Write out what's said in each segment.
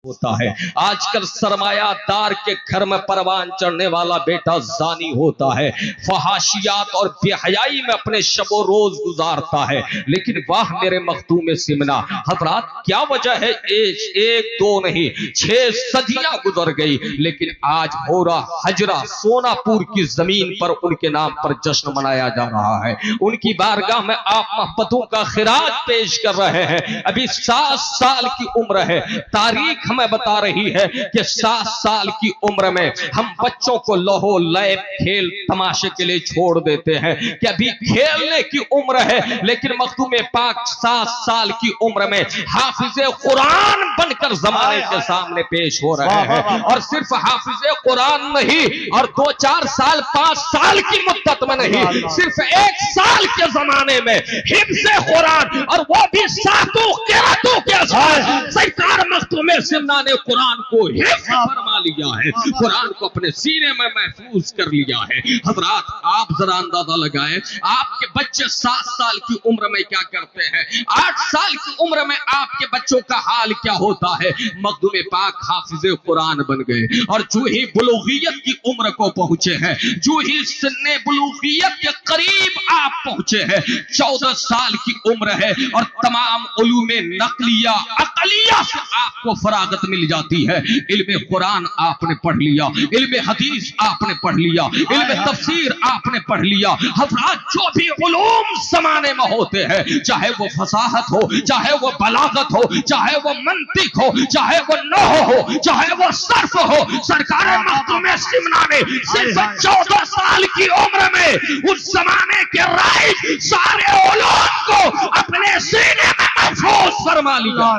ہوتا ہے. آج کل سرمایہ دار کے گھر میں پروان چڑھنے والا بیٹا زانی ہوتا ہے, فحاشیات اور بے حیائی میں اپنے شب و روز گزارتا ہے. لیکن واہ میرے مخدوم سمنا, حضرات کیا وجہ ہے؟ ایک دو نہیں 6 صدیاں گزر گئی, لیکن آج ہورا حجرہ سونا پور کی زمین پر ان کے نام پر جشن منایا جا رہا ہے. ان کی بارگاہ میں آپ محبتوں کا خراج پیش کر رہے ہیں. ابھی 7 سال کی عمر ہے. تاریخ ہمیں بتا رہی ہے کہ 7 سال کی عمر میں ہم بچوں کو لہو لیب کھیل تماشے کے لیے چھوڑ دیتے ہیں کہ ابھی کھیلنے کی عمر ہے, لیکن مخدوم پاک 7 سال کی عمر میں حافظ قرآن بن کر زمانے کے سامنے پیش ہو رہے ہیں. اور صرف حافظ قرآن نہیں, اور 2-4 سال 5 سال کی مدت میں نہیں, صرف 1 سال کے زمانے میں حفظ قرآن, اور وہ بھی ساتوں قراتوں کے ساتھ سرکار مخدوم سمنا نے قرآن کو حفظ فرما لیا ہے, قرآن کو اپنے سینے میں محفوظ کر لیا ہے. حضرات آپ ذرا اندازہ لگائیں, آپ کے بچے 7 سال کی عمر میں کیا کرتے ہیں, 8 سال کی عمر میں آپ کے بچوں کا حال کیا ہوتا ہے. مخدوم پاک حافظ قرآن بن گئے, اور جو ہی بلوغیت کی عمر کو پہنچے ہیں, جو ہی سن بلوغیت کے قریب آپ پہنچے ہیں, 14 سال کی عمر ہے, اور تمام علوم نقلیہ عقلیہ سے آپ کو فراغت مل جاتی ہے. علم قرآن آپ نے پڑھ لیا, علم حدیث آپ نے پڑھ لیا, علم تفسیر آپ نے پڑھ لیا. حضرات جو بھی علوم زمانے میں ہوتے ہیں, چاہے وہ فصاحت ہو, چاہے وہ بلاغت ہو, چاہے وہ منطق ہو, چاہے وہ نحو ہو, چاہے وہ صرف ہو, سرکار مخدوم سمنا نے صرف 14 سال کی عمر میں اس زمانے کے رائج سارے علوم کو اپنے سینے میں محفوظ فرما لیا.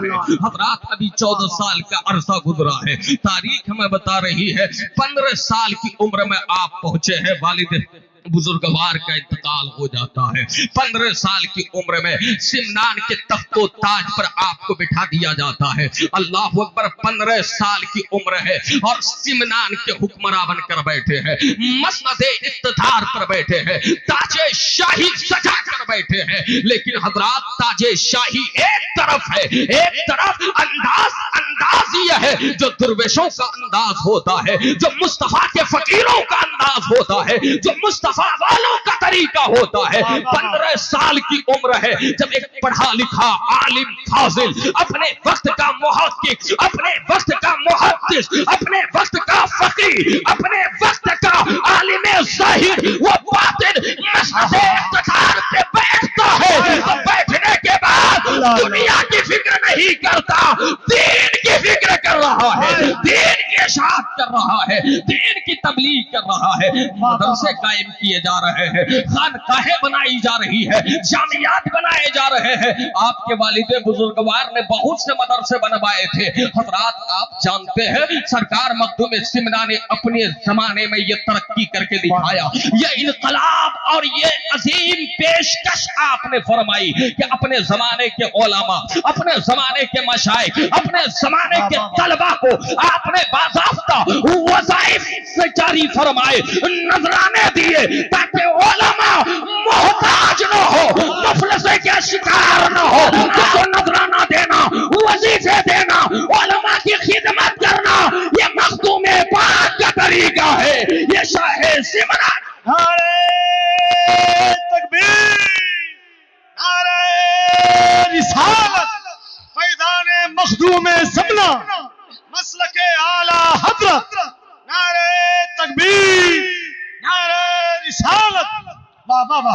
حضرات ابھی 14 سال کا عرصہ گزرا ہے, تاریخ ہمیں بتا رہی ہے 15 سال کی عمر میں آپ پہنچے ہیں, والد بزرگوار کا انتقال ہو جاتا ہے. 15 سال کی عمر میں سمنان کے تخت و تاج پر آپ کو بٹھا دیا جاتا ہے. اللہ اکبر, 15 سال کی عمر ہے اور سمنان کے حکمراں بن کر بیٹھے ہیں, مسند اقتدار پر بیٹھے ہیں, تاج شاہی سجا کر بیٹھے ہیں. لیکن حضرات تاج شاہی ایک طرف ہے, ایک طرف انداز یہ ہے جو درویشوں کا انداز ہوتا ہے, جو مصطفیٰ کے فقیروں کا انداز ہوتا ہے, جو مصطفیٰ والوں کا طریقہ ہوتا ہے. 15 سال کی عمر ہے جب ایک پڑھا لکھا عالم فاضل, اپنے وقت کا محقق, اپنے وقت کا محدث, اپنے وقت کا فقیہ, اپنے وقت کا عالم ظاہر, وہ باطن مسجد اقتدار پہ بیٹھتا ہے. بیٹھنے کے بعد دنیا کی فکر نہیں کرتا, دین کی فکر کر رہا ہے, دین کی اشاعت کر رہا ہے, دین کی تبلیغ کر رہا ہے. مدرسے قائم کیے جا رہے ہیں, خانقاہیں بنائی جا رہی ہے, جامعات بنائے جا رہے ہیں. آپ کے والد بزرگوار نے بہت سے مدرسے بنوائے تھے. حضرات آپ جانتے ہیں سرکار مخدوم سمنا نے اپنے زمانے میں یہ ترقی کر کے دکھایا, یہ انقلاب اور یہ عظیم پیشکش آپ نے فرمائی کہ اپنے زمانے کے علماء, اپنے زمانے کے مشائخ, اپنے زمانے کے طلبہ کو آپ نے باضابطہ وظائف سے جاری فرمائے, نذرانے دیے, تاکہ علماء محتاج نہ ہو, مفلسے کے شکار نہ ہو. تو نذرانہ دینا, وظیفے دینا, علماء کی خدمت کرنا, یہ مخدوم پاک کا طریقہ ہے. یہ شاہ سمنا. نعرہ تکبیر, نعرہ رسالت, فیضان مخدوم سمنا, مسلک اعلی حضرت. نعرہ تکبیر, نعرہ رسالت.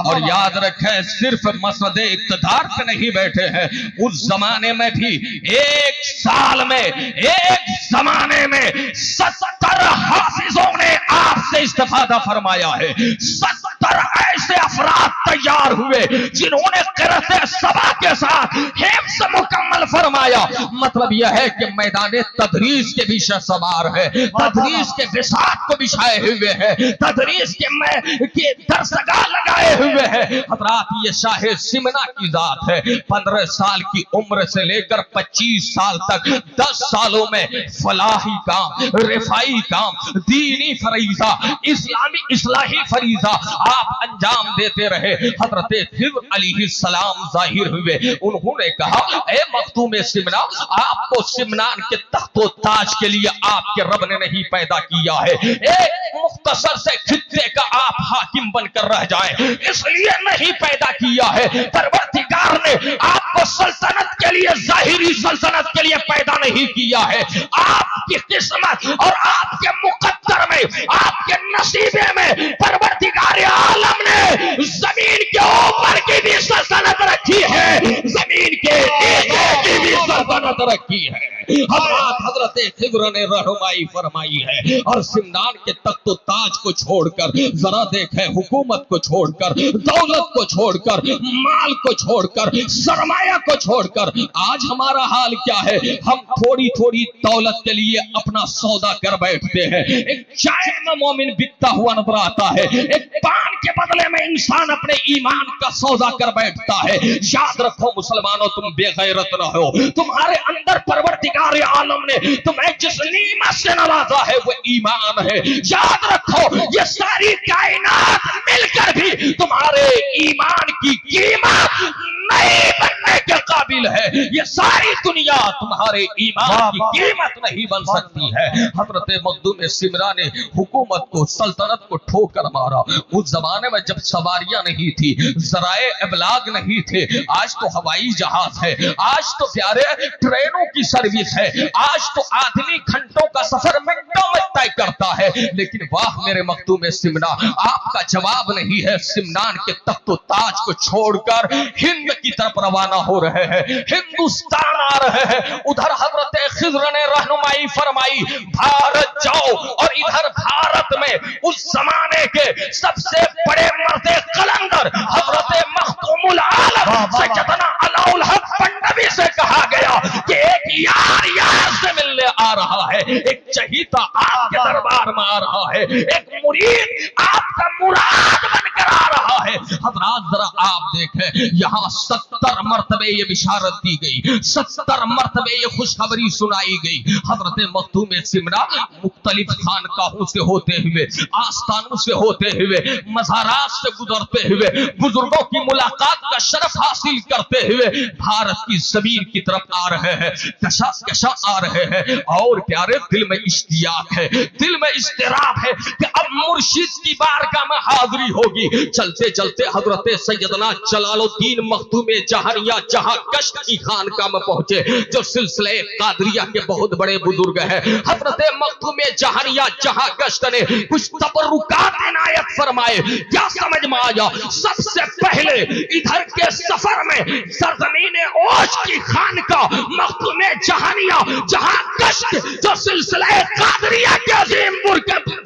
اور یاد رکھیں صرف مسند اقتدار پہ نہیں بیٹھے ہیں, اس زمانے میں بھی ایک سال میں, ایک زمانے میں 70 حافظوں نے آپ سے استفادہ فرمایا ہے. 70 ایسے افراد تیار ہوئے جنہوں نے قرأت سبا کے ساتھ حفظ مکمل فرمایا. مطلب یہ ہے کہ میدان تدریس کے بھی سوار ہے, تدریس کے بساط کو بچھائے ہوئے ہیں, تدریس کے درسگاہ لگائے ہوئے ہیں. حضرات یہ شاہ سمنا کی ذات ہے. 15 سال کی عمر سے لے کر 25 سال تک 10 سالوں میں فلاحی کام, رفائی کام, دینی فریضہ, इस्लामी इस्लाही फरीजा आप अंजाम देते रहे। हजरत खिज़्र अलैहिस्सलाम जाहिर हुए, उन्होंने कहा ए मखदूम सिमना, आपको सिमनान के तख्तो ताज के लिए आपके रब ने नहीं पैदा किया है, एक मुख्तसर से खित्ते का आप हाकिम बनकर रह जाए इसलिए नहीं पैदा किया है। परवरदिगार ने आपको सल्तनत के लिए, जाहिरी सल्तनत के लिए पैदा नहीं किया है। आपकी किस्मत और आपके मुकद्दर में, आपके नसीबे में परवरदिगार आलम ने जमीन के ऊपर की भी सल्तनत रखी है, जमीन के नीचे की भी सल्तनत रखी है। हजरत खिज़्र ने रहनुमाई फरमाई है और सिमनान के तख्तो ताज को छोड़कर, जरा देखें, हुकूमत को छोड़कर, दौलत को छोड़कर, माल को छोड़कर, सरमाया को छोड़कर आज हमारा हाल क्या है? हम थोड़ी थोड़ी दौलत के लिए अपना सौदा कर बैठते हैं। एक चाय में मोमिन बिकता हुआ नजर आता है, एक पान के बदले में इंसान अपने ईमान का सौदा कर बैठता है। याद रखो मुसलमानों, तुम बेगैरत न हो, तुम्हारे अंदर परवरदिगार आलम ने तुम्हें जिस नीमत से नवाजा है वो ईमान है। याद रखो ये सारी कायनात मिलकर भी तुम्हारे ईमान की कीमत नहीं बनने के काबिल है। ये सारी दुनिया तुम्हारे ईमान की कीमत नहीं बन सकती है। हजरत मखदूम सिमरा ने हुकूमत को, सल्तनत को ठोकर मारा। उस जमाने में जब सवारियां नहीं थी, जराए इबलाग नहीं थे, आज तो हवाई जहाज है, आज तो प्यारे ट्रेनों की सर्विस है, आज तो आदमी घंटों का सफर मिनटों में तय करता है। लेकिन वाह मेरे मखदूम सिमना, आपका जवाब नहीं है। सिमनान के तख्तो ताज को छोड़कर हिंद की तरफ रवाना हो रहे हैं, हिंदुस्तान आ रहे हैं। उधर हजरत खिज़्र ने रहनुमाई फरमाई, भारत जाओ। और इधर भारत में उस जमाने के सबसे बड़े मर्द कलंदर हजरत मखदूमुल आलम सैयदना अलाउल हक पंडवी से कहा गया कि एक यार यार से मिलने आ रहा है, एक चहीता आपके दरबार में आ रहा है, एक मुरीद आपका मुराद बनकर आ रहा है। हजरात जरा आप देखें, यहाँ 70 मरतबे ये बिशारत दी गई, 70 मरतबे ये खुशखबरी सुनाई गई। हजरत मखदूम सिमरा मुख्तलिफ खानकाहों से होते हुए, आस्थानों से होते हुए, मज़ारात से गुजरते हुए, बुजुर्गों की मुलाकात का शरफ हासिल करते हुए भारत की जमीन की तरफ आ रहे हैं, कशा कशा आ रहे हैं। और प्यारे दिल में इश्तियाक है, दिल में इस्तिराब है कि अब मुर्शिद की बारगाह में हाजिरी होगी। चलते चलते हजरत सैयदना जलालुद्दीन मखदूम जहानिया जहां कश्त की खानकाह में पहुंचे, जो सिलसिले कादरिया के बहुत बड़े बुजुर्ग हैं। हजरत मखदूम जहानिया जहां कश्त ने कुछ तबर्रुकात इनायत फरमाए। क्या समझ में आया? सबसे पहले इधर के सफर में सरजमीन ओश की खानकाह मखदूम जहानिया जहां कश्त, जो सिलसिले कादरिया के अजीम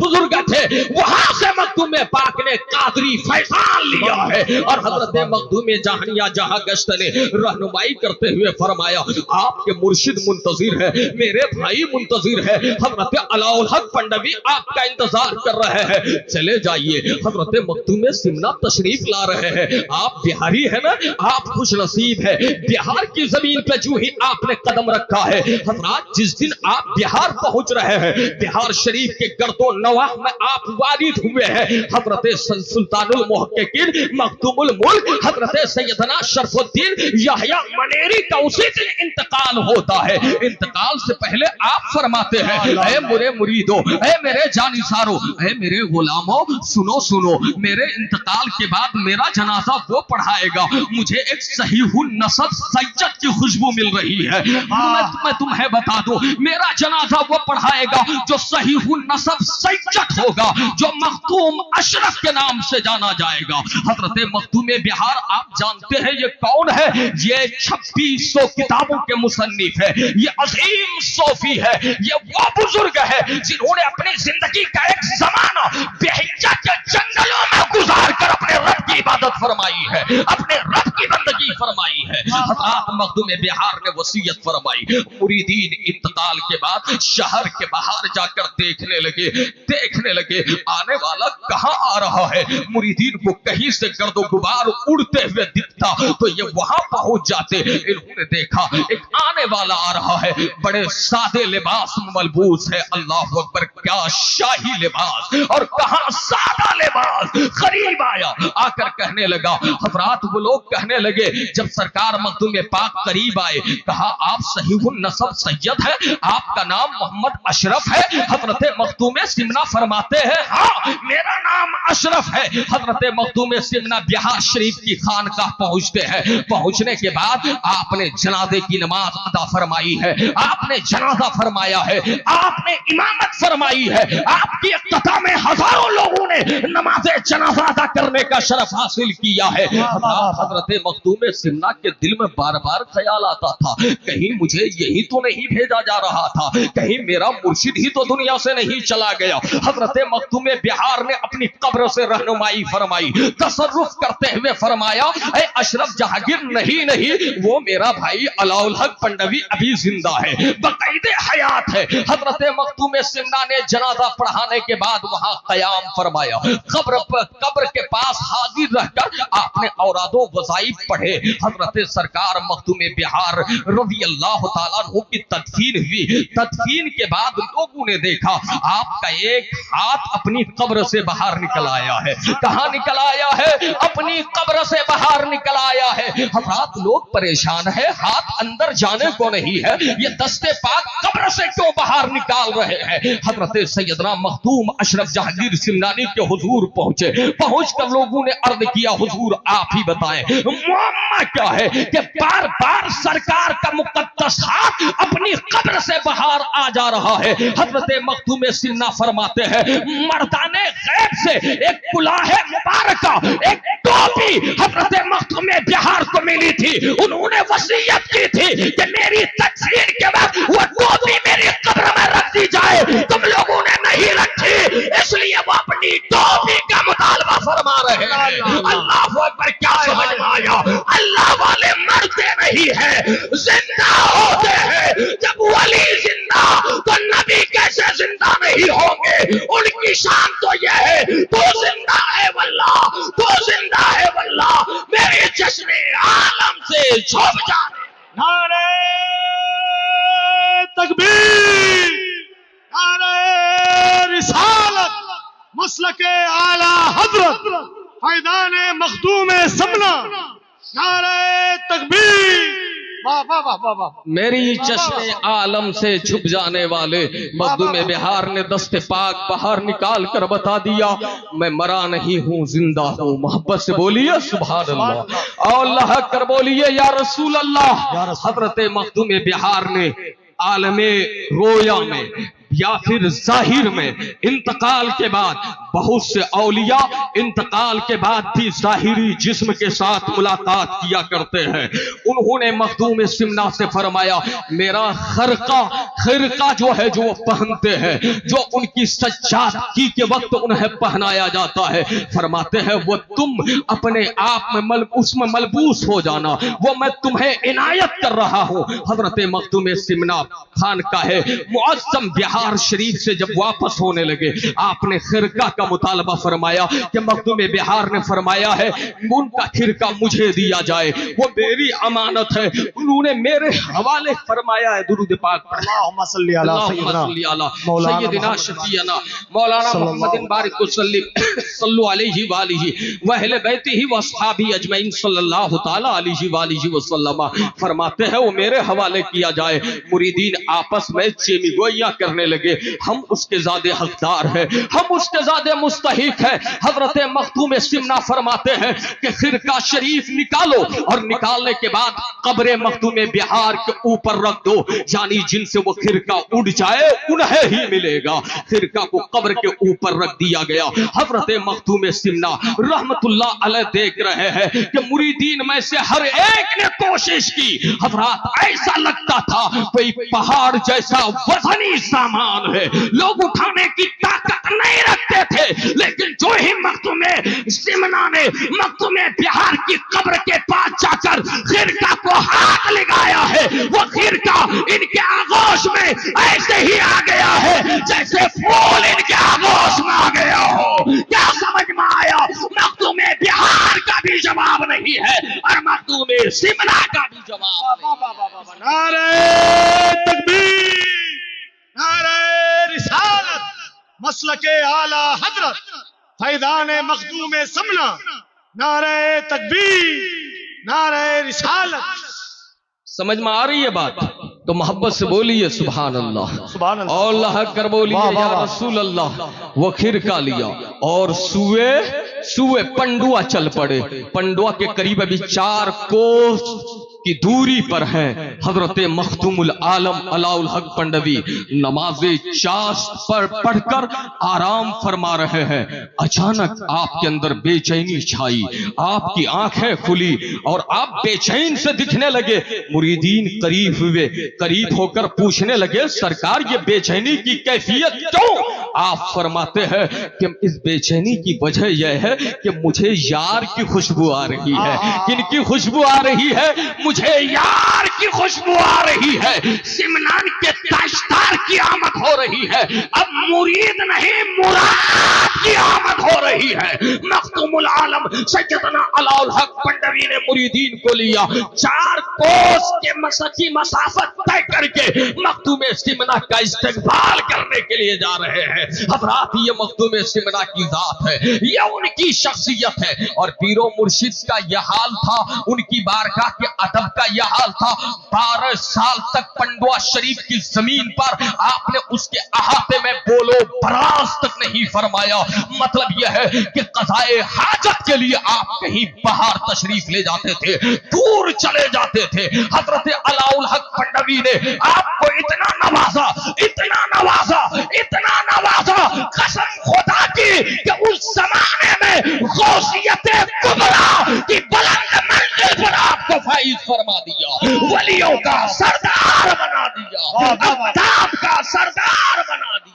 बुजुर्ग थे, वहां से मखदूम पाक ने कादरी फैजान लिया है। और हजरत मखदूम जहानिया जहां गश्त ने रहनुमाई करते हुए फरमाया, आपके मुर्शिद मुंतजिर है, मेरे भाई मुंतजिर है, हजरत अलाउल हक पंडवी आपका इंतजार कर रहे हैं, चले जाइए। हजरत मखदूम सिमना तशरीफ ला रहे हैं। आप बिहारी है ना, आप खुश नसीब है। बिहार की जमीन पे जो ही आपने कदम रखा है, हजरात जिस दिन आप बिहार पहुंच रहे हैं, बिहार शरीफ के गर्दो नवाह में आप वारिद हुए हैं। हजरत सुल्तानुल मुहक्किकीन मखदूमुल मुल्क हजरत सैयदना शरफुद्दीन याह्या मनेरी का उसी दिन इंतकाल होता है। इंतकाल से पहले आप फरमाते हैं, ऐ मेरे मुरीदो, ऐ मेरे जानिसारो, ऐ मेरे गुलामों, सुनो सुनो, मेरे इंतकाल के बाद मेरा जनाजा वो पढ़ाएगा। मुझे एक सहीहुन नसब सैयद की खुशबू मिल रही है। मैं तुम्हें बता दूं, मेरा जनाजा वो पढ़ाएगा जो सहीहुन नसब सैयद होगा, जो मखदूम अशरफ के नाम से जाना जाएगा। हजरत मखदूम बिहार आप जानते हैं ये कौन है? ये 2600 किताबों के मुसन्निफ है, ये अजीम सूफी है, ये वो बुजुर्ग है जिन्होंने अपनी जिंदगी का एक जमाना बेहिज्जा के जंगलों में गुजार कर अपने रब की इबादत फरमाई है, अपने रब की बंदगी फरमाई है। हजरत मखदूम बिहार ने वसीयत फरमाई, मुरीदीन इंतकाल के बाद शहर के बाहर जाकर देखने लगे आने वाला कहां आ रहा है। मुरीदीन को कहीं से गर्दो गुबार उड़ते हुए दिखता तो ये वहां पहुंच जाते। इन्होंने देखा एक आने वाला आ रहा है, बड़े सादे लिबास में मलबूस है। अल्लाह अकबर, क्या शाही लिबास और कहां सादा लिबास। करीब आया, आकर कहने लगा, हजरात वो लोग कहने लगे जब सरकार मखदूम पाक करीब आए, कहा आप सहीहुन नसब सैयद है, आपका नाम मोहम्मद अशरफ है। हजरत मखदूम सिमना फरमाते हैं हाँ मेरा नाम अशरफ है। हजरत मखदूम सिमना बिहार शरीफ की खानकाह पहुंचते हैं। पहुंचने के बाद आपने जनाजे की नमाज अदा फरमाई है, आपने जनाजा फरमाया है, आपने इमामत फरमाई है, आपकी इक्तदा में हजारों लोगों ने नमाज जनाजा अदा करने का शरफ हासिल किया है। हजरत मखदूम सिमना के दिल में बार बार ख्याल आता था, कहीं मुझे यही तो नहीं भेजा जा रहा था, कहीं मेरा मुर्शिद ही तो दुनिया से नहीं चला गया। हजरत मखदूम बिहार ने अपनी कब्र से रहनुमाई फरमाई, तसर्रुफ करते हुए फरमाया ऐ अशरफ जहांगीर नहीं नहीं, वो मेरा भाई अलाउल हक पंडवी अभी जिंदा है, बकायदे हयात है। हजरत मखदूम सिमना ने जनाजा पढ़ाने के बाद वहां कयाम फरमाया, कब्र के पास हाजिर रहकर आपने औरादो वज़ाइफ पढ़े। हजरत सरकार मखदूम बिहार रज़ी अल्लाह ताला अन्हु की तदफीन हुई। तदफीन के बाद लोगों ने देखा आपका एक हाथ अपनी कब्र से बाहर निकल आया है। कहां निकल आया है? अपनी कब्र से बाहर निकल आया है। हजरात लोग परेशान है, हाथ अंदर जाने को नहीं है, ये दस्ते पाक कब्र से क्यों बाहर निकाल रहे हैं? हजरत सैयदना मखदूम अशरफ जहांगीर सिमनानी के हुजूर पहुंचे। पहुंचकर लोगों ने अर्ज किया हुजूर आप ही बताएं मुअम्मा क्या है कि बार बार सरकार का मुकद्दस हाथ अपनी कब्र से बाहर आ जा रहा है। हजरत मखदूम सिमना फरमाते हैं मर्दाने गैब से एक कुलाहे मुबारका, एक टोपी हजरत मखदूम बिहार को मिली थी। उन्होंने वसीयत की थी कि मेरी तकफीर के वक्त वो टोपी मेरी कब्र में रख दी जाए, तुम लोगों ने नहीं रखी, इसलिए वो अपनी टोपी का मुतालबा फरमा रहे हैं। अल्लाह अकबर, क्या समझ में आया? अल्लाह वाले मरते नहीं है, जिंदा होते हैं। जब वली जिंदा तो नबी कैसे जिंदा नहीं होंगे? उनकी शान तो यह है तू जिंदा है वल्लाह, तू जिंदा है वल्लाह, मेरे चश्मे आलम से छुप जाने। नारे तकबीर, नारे रिसालत, मसलके आला हजरत फैजान मखदूम सिमना, नारे तकबीर। वाह वाह वाह वाह वाह। मेरी चश्मे आलम से छुप जाने वाले मखदूम बिहार ने दस्ते पाक बाहर निकाल कर बता दिया मैं मरा नहीं हूँ, जिंदा हूँ। मोहब्बत से बोलिए सुभान अल्लाह, और अल्लाह कर बोलिए या रसूल अल्लाह। हजरत मखदूम बिहार ने आलमे रोया में या फिर जाहिर में इंतकाल के बाद बहुत से औलिया इंतकाल के बाद भी जाहिरी जिस्म के साथ मुलाकात किया करते हैं। उन्होंने मखदूम सिमना से फरमाया मेरा खिरका जो है जो पहनते हैं, जो उनकी सज्जादगी के वक्त उन्हें पहनाया जाता है, फरमाते हैं वो तुम अपने आप में उसमें मलबूस हो जाना, वो मैं तुम्हें इनायत कर रहा हूँ। हजरत मखदूम सिमना खान का है मुअज्जम बिहार शरीफ से जब वापस होने लगे आपने खिरका का मुतालबा फरमाया कि मखदूम बिहार ने फरमाया है उनका खिरका मुझे दिया जाए, वो मेरी अमानत है। उन्होंने मेरे हवाले फरमाया है। दुरूद पाक अल्लाहुम्मा सल्ली अला सय्यदिना शफीना मौलाना मुहम्मदिन बारिक सल्लु अलैहि व आलिहि व अहले बैतिही व अस्हाबी अजमईन सल्लल्लाहु तआला अलैहि व आलिहि वसल्लम फरमाते हैं वो मेरे हवाले किया जाए। मुरीदीन आपस में चेमीगोइयां करने लगे, हम उसके ज़्यादा हकदार हैं, हम उसके ज़्यादा मुस्तहिक हैं। हजरत मखदूम सिमना फरमाते हैं कि खिरका शरीफ निकालो और निकालने के बाद कब्र मखदूम बिहार के ऊपर रख दो, यानी जिनसे वो खिरका उड़ जाए उन्हें ही मिलेगा। खिरका को कब्र के ऊपर रख दिया गया। हजरत मखदूम सिमना रहमतुल्लाह अलैह देख रहे हैं कि मुरीदीन में से हर एक ने कोशिश की। हजरात ऐसा लगता था कोई पहाड़ जैसा वजनी सामान है, लोग उठाने की ताकत नहीं रखते थे, लेकिन जो ही मखदूम सिमना ने मखदूम बिहार की कब्र के पास जाकर खिरका को हाथ लगाया है, वो खिरका इनके आगोश में ऐसे ही आ गया है जैसे फूल इनके आगोश में आ गया हो। क्या समझ में आया? मखदूम बिहार का भी जवाब नहीं है और मखदूम सिमना का भी जवाब नहीं। नारे तकबीर, नारे रिसालत, مسلک اعلی حضرت فیضان مخدوم سمنا، نعرہ تکبیر، نعرہ رسالت۔ سمجھ میں آ رہی ہے بات؟ تو محبت سے بولیے سبحان اللہ، سبحان اللہ، اور اللہ اکبر بولیے واہ واہ یا واہ۔ رسول اللہ۔ وہ خرقہ لیا اور سوئے پنڈوا چل پڑے۔ پنڈوا کے قریب ابھی 4 کوس کی دوری پر ہیں حضرت مخدوم العالم علاء الحق پنڈوی نماز چاشت پر پڑھ کر آرام فرما رہے ہیں۔ اچانک آپ کے اندر بے چینی چھائی، آپ کی آنکھیں کھلی اور آپ بے چین سے دکھنے لگے۔ مریدین قریب ہوئے، قریب ہو کر پوچھنے لگے سرکار یہ بے چینی کی کیفیت کیوں؟ آپ فرماتے ہیں کہ اس بے چینی کی وجہ یہ ہے کہ مجھے یار کی خوشبو آ رہی ہے۔ کن کی خوشبو آ رہی ہے؟ مجھے یار کی خوشبو آ رہی ہے۔ سمنان کے تاشتار کی آمد ہو رہی ہے، اب مرید نہیں مراد کی آمد ہو رہی ہے۔ مخدوم العالم سیدنا علاء الحق پنڈوی نے مریدین کو لیا، 4 کوس کے مسافی مسافت طے کر کے مخدوم سمنا کا استقبال کرنے کے لیے جا رہے ہیں۔ حضرات یہ مخدوم سمنا کی ذات ہے، یہ ان کی شخصیت ہے، اور پیر و مرشد کا یہ حال تھا، ان کی بارگاہ کے ادب کا یہ حال تھا۔ 12 سال تک پنڈوا شریف کی زمین پر آپ نے اس کے احاطے میں بولو براز تک نہیں فرمایا۔ مطلب یہ ہے کہ قضائے حاجت کے لیے آپ کہیں باہر تشریف لے جاتے تھے، دور چلے جاتے تھے۔ حضرت علاء الحق پنڈوی نے آپ کو اتنا نوازا، اتنا نوازا، اتنا نوازا، قسم خدا کی کہ اس زمانے میں غوثیت کبریٰ کی بلند منزل پر آپ کو فائز فرما دیا، ولیوں کا سردار بنا دیا، اقطاب کا سردار بنا دیا۔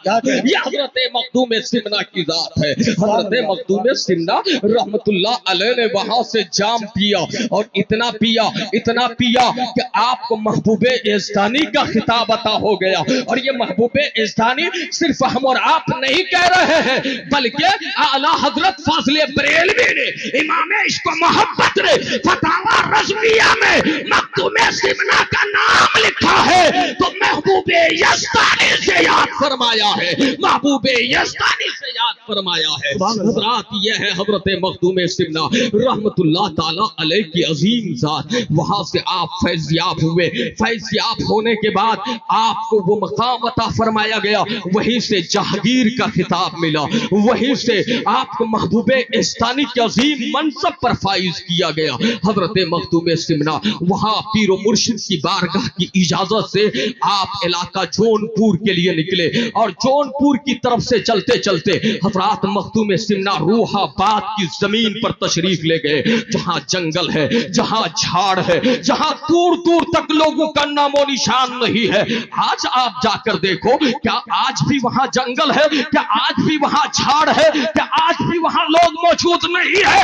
یہ حضرت مخدوم سمنا کی ذات ہے۔ حضرت مخدوم سمنا رحمت اللہ علیہ نے وہاں سے جام پیا، اور اتنا پیا کہ آپ کو محبوب یزدانی کا خطاب عطا ہو گیا۔ اور یہ محبوب یزدانی صرف ہم اور آپ نہیں کہہ رہے ہیں، بلکہ اعلیٰ حضرت فاضل بریلوی نے، امام عشق و محبت نے فتاوی رضویہ میں مخدوم سمنا کا نام لکھا ہے تو محبوب یزدانی سے یاد فرمایا ہے، محبوب یزدانی سے یاد فرمایا ہے۔ حضرات یہ ہے حضرت مخدوم سمنا رحمت اللہ تعالی علیہ کی عظیم ذات۔ وہاں سے آپ فیضیاب ہوئے، فیضیاب ہونے کے بعد آپ کو وہ مقام عطا فرمایا گیا، وہیں سے جہانگیر کا خطاب ملا، وہیں سے آپ کو محبوب یزدانی کے عظیم منصب پر فائز کیا گیا۔ حضرت مخدوم سمنا وہاں پیر و مرشد کی بارگاہ کی اجازت سے آپ علاقہ جون پور کے لیے نکلے، اور جون پور کی طرف سے چلتے چلتے حضرات مخدوم سمنا روح آباد کی زمین پر تشریف لے گئے، جہاں جنگل ہے، جہاں جھاڑ ہے، جہاں دور دور تک لوگوں کا نام و نشان نہیں ہے۔ آج آپ جا کر دیکھو، کیا آج بھی وہاں جنگل ہے؟ کیا آج بھی وہاں جھاڑ ہے؟ کیا آج بھی وہاں لوگ موجود نہیں ہے؟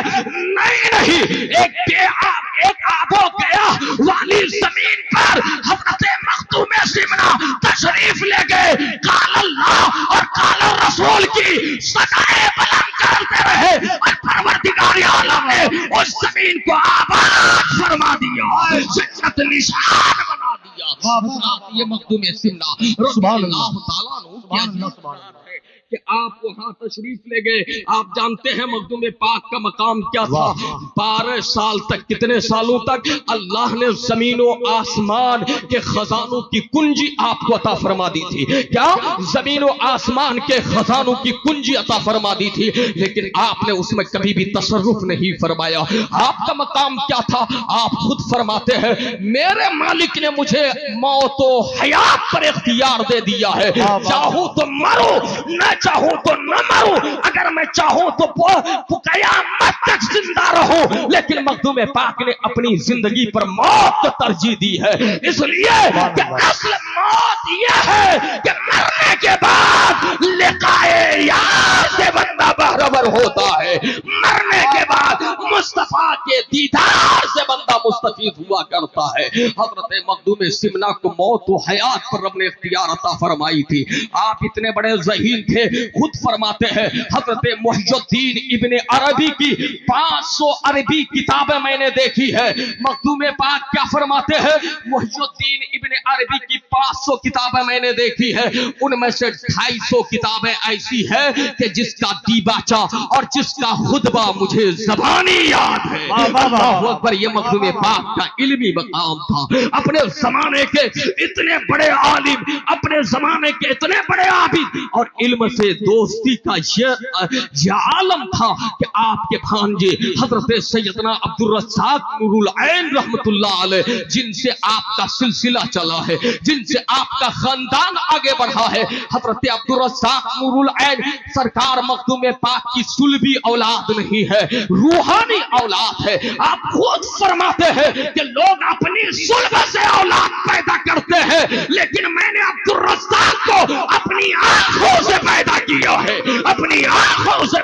نہیں، ایک آب و گیا والی زمین پر حضرت مخدوم سمنا تشریف لے گئے، قال اللہ اور قال الرسول کی صدائے بلند کرتے رہے، اور پروردگار عالم نے اس زمین کو آباد فرما دیا، جنت نشان بنا دیا۔ یہ مخدوم سمنا رضی اللہ تعالیٰ عنہ کہ آپ وہاں تشریف لے گئے۔ آپ جانتے ہیں مخدوم پاک کا مقام کیا تھا؟ 12 سال تک، کتنے سالوں تک اللہ نے زمین و آسمان کے خزانوں کی کنجی آپ کو عطا فرما دی تھی۔ کیا زمین و آسمان کے خزانوں کی کنجی عطا فرما دی تھی، لیکن آپ نے اس میں کبھی بھی تصرف نہیں فرمایا۔ آپ کا مقام کیا تھا؟ آپ خود فرماتے ہیں میرے مالک نے مجھے موت و حیات پر اختیار دے دیا ہے، چاہوں تو مرو، نہ چاہوں تو نہ مروں، اگر میں چاہوں تو قیامت تک زندہ رہوں، لیکن مخدوم پاک نے اپنی زندگی پر موت کو ترجیح دی ہے، اس لیے کہ اصل موت یہ ہے کہ مرنے کے بعد لقائے یار سے بندہ بہرور ہوتا ہے، مرنے کے بعد مصطفیٰ के दीदार से बंदा मुस्तफीद हुआ करता है। हजरत मखदूम सिमना को मौत व हयात पर रब ने इख्तियार अता फरमाई थी। आप इतने बड़े ज़हीन थे, खुद फरमाते हैं हजरत मुहियुद्दीन इब्ने अरबी की 500 अरबी किताबें मैंने देखी है। मखदूम पाक क्या फरमाते हैं, मुहियुद्दीन इब्ने अरबी की 500 किताबें मैंने देखी है, उनमें से 250 किताबें ऐसी है कि जिसका दीबाचा और जिसका खुतबा मुझे ज़बानी याद है। अल्लाहु अकबर, ये मखदूम पाक का इल्मी मकाम था। अपने जमाने के इतने बड़े आलिम, अपने जमाने के इतने बड़े आबिद, और इल्म से दोस्ती का ये आलम था कि आपके भांजे हजरत सैयदना अब्दुल रज़्ज़ाक़ नूरुल ऐन रहमतुल्लाह अलैह, जिनसे आपका सिलसिला चला है, जिनसे आपका खानदान आगे बढ़ा है, हजरत अब्दुल रज़्ज़ाक़ नूरुल ऐन सरकार मखदूम पाक की सुलभी औलाद नहीं है, रूहानी औलाद है। आप खुद फरमाते हैं कि लोग अपनी सुल्ब से औलाद पैदा करते हैं, लेकिन मैंने अब्दुल रज़्ज़ाक़ को अपनी आंखों से पैदा किया है, अपनी आंखों से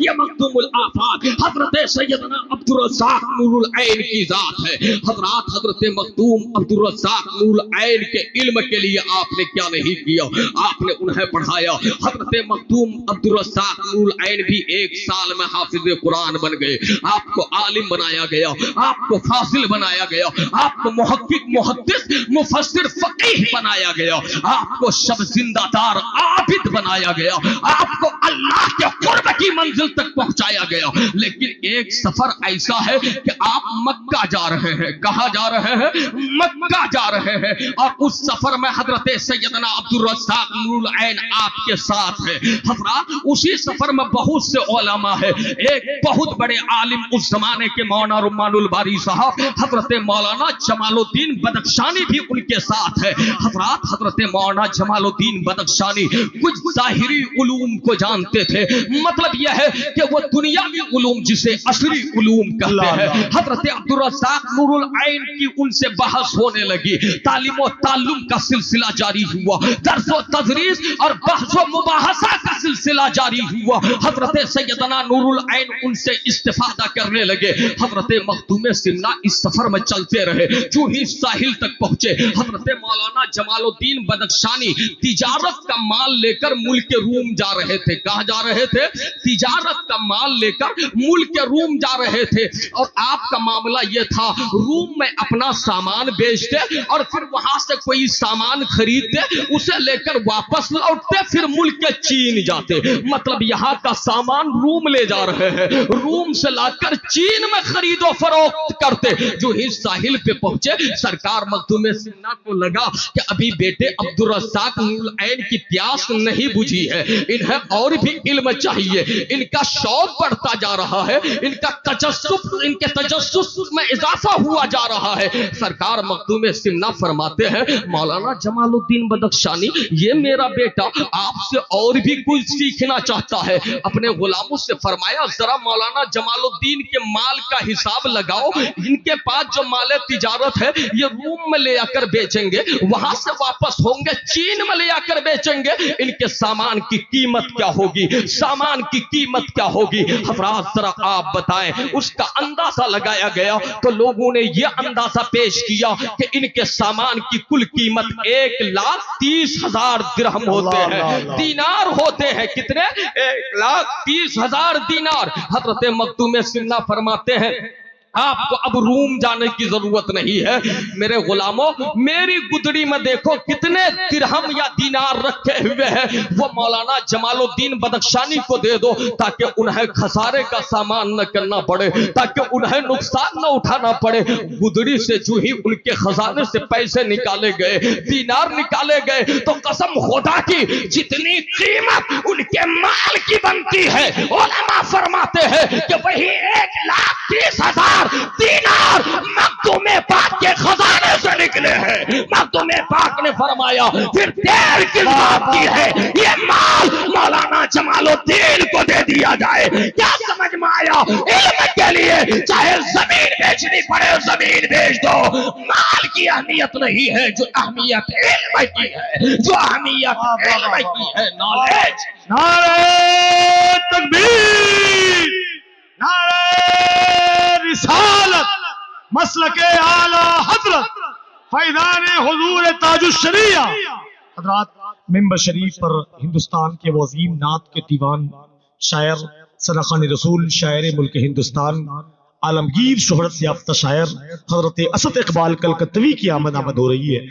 ये मखदूमुल आफाक हजरत सैयदना अब्दुल रज़्ज़ाक़ नूरुल ऐन की जात है। हजरत हजरत मखदूम अब्दुल रज़्ज़ाक़ नूरुल ऐन के इल्म के लिए आपने क्या नहीं किया, आपने उन्हें पढ़ाया। हजरत मखदूम अब्दुल रज़्ज़ाक़ नूरुल ऐन भी 1 साल में हाफिज कुरान बन गए। आपको आलिम बनाया गया, आपको फासिल बनाया गया, आपको मुहक्किक मुहद्दिस मुफस्सिर फकीह बनाया गया, आपको शब जिंदादार आबिद बनाया गया, आपको अल्लाह के कुर्ब की मंजिल तक पहुंचाया गया। लेकिन एक सफर ऐसा है कि आप मक्का जा रहे हैं। कहां जा रहे हैं? मक्का जा रहे हैं। और उस सफर में हजरत सैयदना अब्दुल रज़्ज़ाक़ नूरुल ऐन आपके साथ है। हजरत उसी सफर में बहुत से उलमा है। एक बहुत बड़े आलिम उस जमाने के मौलाना रुम्मानुल बारी साहब हजरत मौलाना जमालुद्दीन बदख्शानी भी उनके साथ है। हजरत मौलाना जमालुद्दीन बदख्शानी कुछ ज़ाहिरी उलूम को जानते थे, मतलब यह है कि वो दुनियावी उलूम जिसे असरी उलूम कहते हैं। हजरत अब्दुल रज़्ज़ाक़ नूरुल ऐन की उनसे बहस होने लगी, तालीम और ताल्लुम का सिलसिला जारी हुआ, दर्स व तदरीस और बहस व मुबाहसा का सिलसिला जारी हुआ। हजरत सैयदना नूरुल ऐन उनसे इस्तिफादा करने लगे। हजरत मखदूम सिमना इस सफर में चलते रहे, जो ही साहिल तक पहुंचे हजरत मौलाना जमालुद्दीन बदख्शानी तिजारत का माल लेकर मुल्क रूम जा रहे थे। कहां जा रहे थे? तिजारत का माल लेकर मुल्क रूम जा रहे थे। और आपका मामला यह था, रूम में अपना सामान बेचते और फिर वहां से कोई सामान खरीदते, उसे लेकर वापस लौटते, फिर मुल्क चीन जाते। मतलब यहां का सामान रूम ले जा रहे हैं, रूम से लाकर चीन में खरीदो फरोख्त करते। जो ही साहिल पे पहुंचे, सरकार मखदूम सिमना को लगा कि अभी बेटे अब्दुल रज़्ज़ाक़ नूरुल ऐन की प्यास नहीं बुझी है, इन्हें और भी इल्म चाहिए, इनका शौक बढ़ता जा रहा है, इनके तजस्सुस में इजाफा हुआ जा रहा है। सरकार मखदूम सिमना फरमाते हैं, मौलाना जमालुद्दीन बदख्शानी, ये मेरा बेटा आपसे और भी कुछ सीखना चाहता है। अपने गुलामों से फरमाया, जरा मौलाना जमालुद्दीन के माल का हिसाब लगाओ, इनके पास जो माल तिजारत है ये रूम में ले आकर बेचेंगे, वहां से वापस होंगे चीन में ले आकर बेचेंगे, इनके सामान की कीमत क्या होगी, सामान की कीमत क्या होगी? हजरात जरा आप बताएं। उसका अंदाजा लगाया गया तो लोगों ने यह अंदाजा पेश किया कि इनके सामान की कुल कीमत 1,30,000 दिरहम होते हैं, दीनार होते हैं। कितने? 1,30,000 दीनार। हजरत मखदूम सिमना फरमाते हैं, आपको अब रूम जाने की जरूरत नहीं है मेरे गुलामों, मेरी गुदड़ी में देखो कितने दिरहम या दीनार रखे हुए हैं, वो मौलाना जमालुद्दीन बदख्शानी को दे दो ताकि उन्हें खसारे का सामान न करना पड़े, ताकि उन्हें नुकसान न उठाना पड़े। गुदड़ी से जो ही उनके खजाने से पैसे निकाले गए, दीनार निकाले गए, तो कसम खुदा की जितनी कीमत उनके माल की बनती है, उलमा फरमाते हैं कि वही 1,30,000 दीनार मखदूम पाक के खजाने से निकले हैं। मखदूम पाक ने फरमाया, फिर देर किस बात की है, ये माल मौलाना जमालुद्दीन को दे दिया जाए। क्या समझ में आया? इल्म के लिए चाहे जमीन बेचनी पड़े जमीन बेच दो, माल की अहमियत नहीं है जो अहमियत इल्म की है, जो अहमियत इल्म की है, नॉलेज। नारे तकबीर, नारे रिसालत मसलक आला हजरत फैजान हुजूर ताजुश्शरिया। हजरात, मिंबर शरीफ पर हिंदुस्तान के वजीम नात के दीवान शायर सदाखान रसूल शायर मुल्क हिंदुस्तान आलमगीर शोहरत याफ्ता शायर हजरत असद इकबाल कलकत्तवी की आमद हो रही है।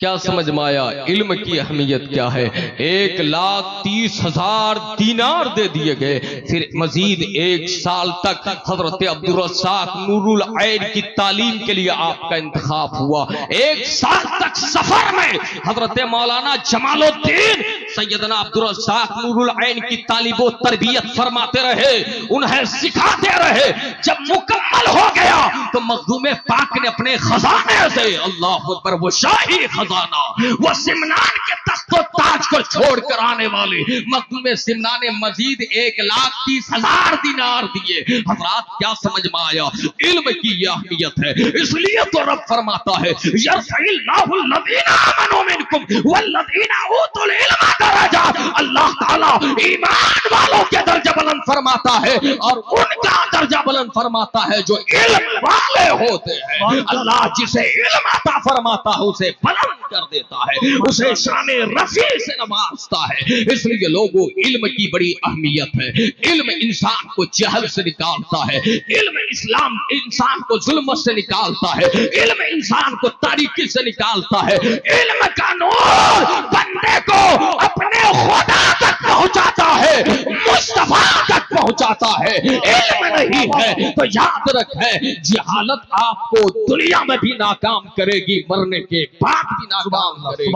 क्या समझ में आया इल्म की अहमियत क्या है? 1,30,000 दीनार दे दिए गए, फिर मजीद 1 साल तक हजरत अब्दुल रज़्ज़ाक नूरुल ऐन की तालीम के लिए आपका इंतखाब हुआ। 1 साल तक सफर में हजरत मौलाना जमालुद्दीन सैयदना अब्दुल रज़्ज़ाक नूरुल ऐन की तालीब व तरबियत फरमाते रहे, उन्हें सिखाते रहे। जब मुकम्मल हो गया तो मखदूम पाक ने अपने खजाने से, अल्लाह अकबर, वो शाही खजाना, वो सिमनान के तख्तो ताज को छोड़कर आने वाले मखदूम सिमनान ने मजीद 1,30,000 दीनार दिए। हजरात, क्या समझ में आया? इल्म की यह अहमियत है। इसलिए तो रब फरमाता है यरफ़इल्लाहु लज़ीना आमनू मिनकुम वल्लज़ीना ऊतुल इल्मा दरजात। अल्लाह ताला ईमान वालों के दर्जा बुलंद फरमाता है और उनका दर्जा बुलंद फरमाता है जो इल्म वाले होते हैं। अल्लाह जिसे इल्म अता फरमाता है उसे बुलंद कर देता है, उसे शान रफी से नवाजता है। इसलिए लोगों, इल्म की बड़ी अहमियत है। इल्म इंसान को जहल से निकालता है, इल्म इस्लाम इंसान को जुल्म से निकालता है, इल्म इंसान को तारीकी से निकालता है। इल्म का नूर बंदे को अपने खुदा तक पहुंचाता है, मुस्तफा तक पहुंचाता है। इल्म नहीं है तो याद रखें, जहालत आपको दुनिया में भी नाकाम करेगी, मरने के बाद भी नाकाम करेगी।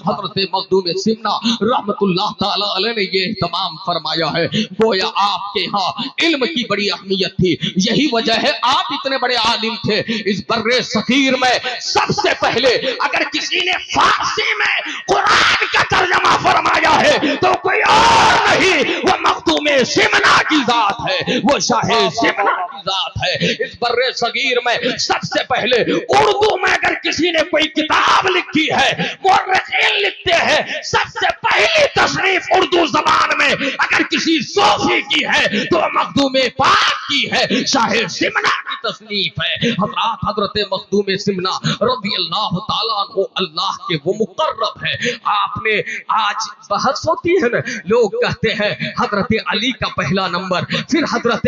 हजरत मखदूम सिमना रहमतुल्लाह ताला अलैह ने ये तमाम फरमाया है, गोया आपके यहाँ इल्म की बड़ी अहमियत थी। यही वजह है आप इतने बड़े आलिम थे। इस बर्रे सगीर में सबसे पहले अगर किसी ने फारसी में कुरान का तर्जमा फरमाया है तो कोई और नहीं, वो मखदूम सिमना की जात है, वो शाहे सिमना की जात है। इस बर्रे सगीर में सबसे पहले उर्दू में अगर किसी ने कोई किताब लिखी है, मुर्रिखीन लिखते हैं, सबसे पहली तसनीफ उर्दू जबान में अगर किसी सूफी की है तो मखदूम पाक की है, शाहे सिमना की तसनीफ है। हजरात, हजरत मखदूम सिमना रज़ी अल्लाह ताला अन्हु अल्लाह के वो मुकर्रब है। आपने आज बहस होती है ना, लोग कहते हैं हजरत अली का पहला नंबर, फिर हजरत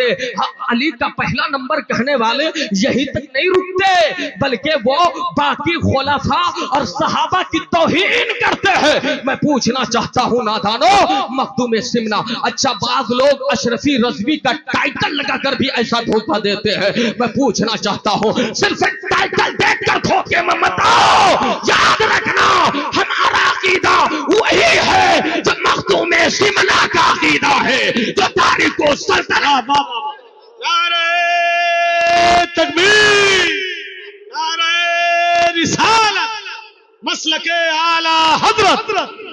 अली का पहला नंबर कहने वाले यही तक नहीं रुकते, बल्कि वो बाकी खुलाफा और सहाबा की तौहीन करते हैं। मैं पूछना चाहता हूं नादानो, मखदूम सिमना, अच्छा बाज लोग अशरफी रज़वी का टाइटल लगाकर भी ऐसा धोखा देते हैं। मैं पूछना चाहता हूं, सिर्फ टाइटल देखकर धोखे में मत आओ। याद रखना, हमारा अकीदा वही है जो मखदूम सिमना का अकीदा है, जो तारीख़ो सल्तनत। नारे तकबीर, नारे रिसालत मसलके आला हजरत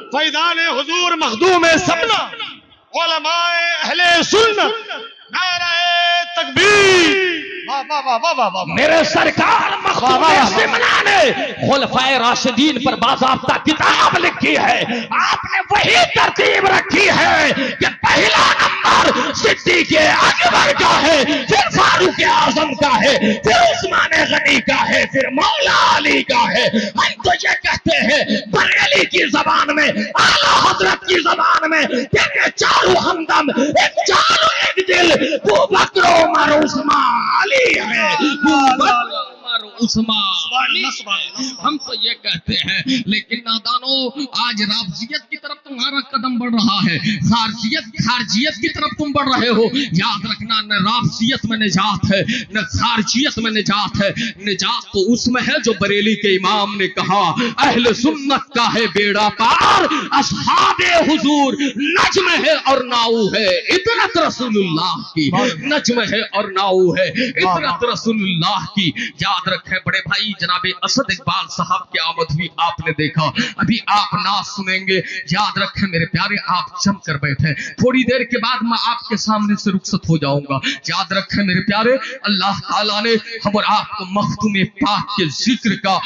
फैजान हुजूर मखदूम सिमना उलमाए अहले सुन्नत। नारे तकबीर, मेरे सरकार मखदूम सिमना ने खुलफाए राशिदीन पर बाज़ाब्ता किताब लिखी है। आपने वही तरतीब रखी है कि पहला नंबर सिद्दीक़ अकबर का है, फिर फारूक आज़म का है, फिर उस्मान गनी का है, फिर मौला अली का है। हम तो ये कहते हैं बरेली की जबान में, आला हजरत की जबान में, कि चारों हमदम एक चारों एक दिल, वो बकरो उमर उस्मान अली है, वो बकरो उमर उस्मान अली है। हम तो ये कहते हैं, लेकिन नादानो आज राफजियत की तरफ तुम्हारा कदम बढ़ रहा है, खारजियत की तरफ तुम बढ़ रहे हो। याद रखना, न राफजियत में निजात है, न खारजियत में निजात है। निजात तो उसमें है जो बरेली के इमाम ने कहा, अहले सुन्नत का है बेड़ा पार, असहाबे हुजूर नज्म है और नाऊ है, इतरत रसूलुल्लाह की। नज्म है और नाऊ है, इतरत रसूलुल्लाह की। याद रखें बड़े भाई, जनाबे असद इकबाल साहब की आमद हुई, आपने देखा। अभी आप नाज सुनेंगे। याद रखें मेरे प्यारे, आप जम कर बैठे, थोड़ी देर के बाद मैं आपके सामने से रुखसत हो जाऊंगा। याद रखें मेरे प्यारे, अल्लाह ताला ने हम और आपको मखदूम पाक के जिक्र का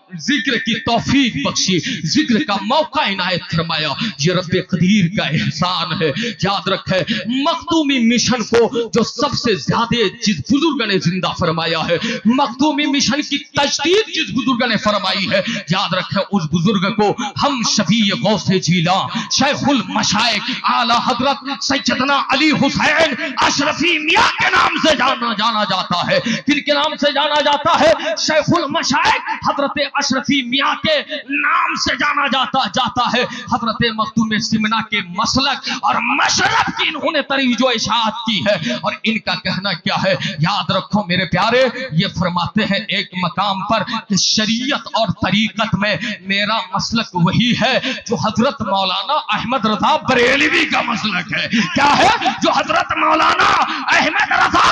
जिक्र की तौफीक बख्शी, जिक्र का मौका इनायत फरमाया। ये रब्बे कदीर का एहसान है। याद रखे मखदूमी मिशन को जो सबसे ज्यादा जिस बुजुर्ग ने जिंदा फरमाया है, मखदूमी मिशन की तजदीद जिस बुजुर्ग ने फरमाई है, याद रखे उस बुजुर्ग को हम शफी गौसे जीला शेखुल मशाइख आला हजरत सैयदना अली हुसैन अशरफी मियां के नाम से जाना जाता है। किनके नाम से जाना जाता है? शेखुल मशाइख हजरत अशरफी मियां के नाम से जाना जाता है। हजरत मखदूम सिमना के मसलक और मशरफ की इन्होंने तरीजो इशाअत की है। और इनका कहना क्या है? याद रखो मेरे प्यारे, ये फरमाते हैं एक मकाम पर कि शरीयत और तरीकत में मेरा मसलक वही है जो हजरत मौलाना अहमद रजा बरेलवी का मसलक है। क्या है? जो हजरत मौलाना अहमद रजा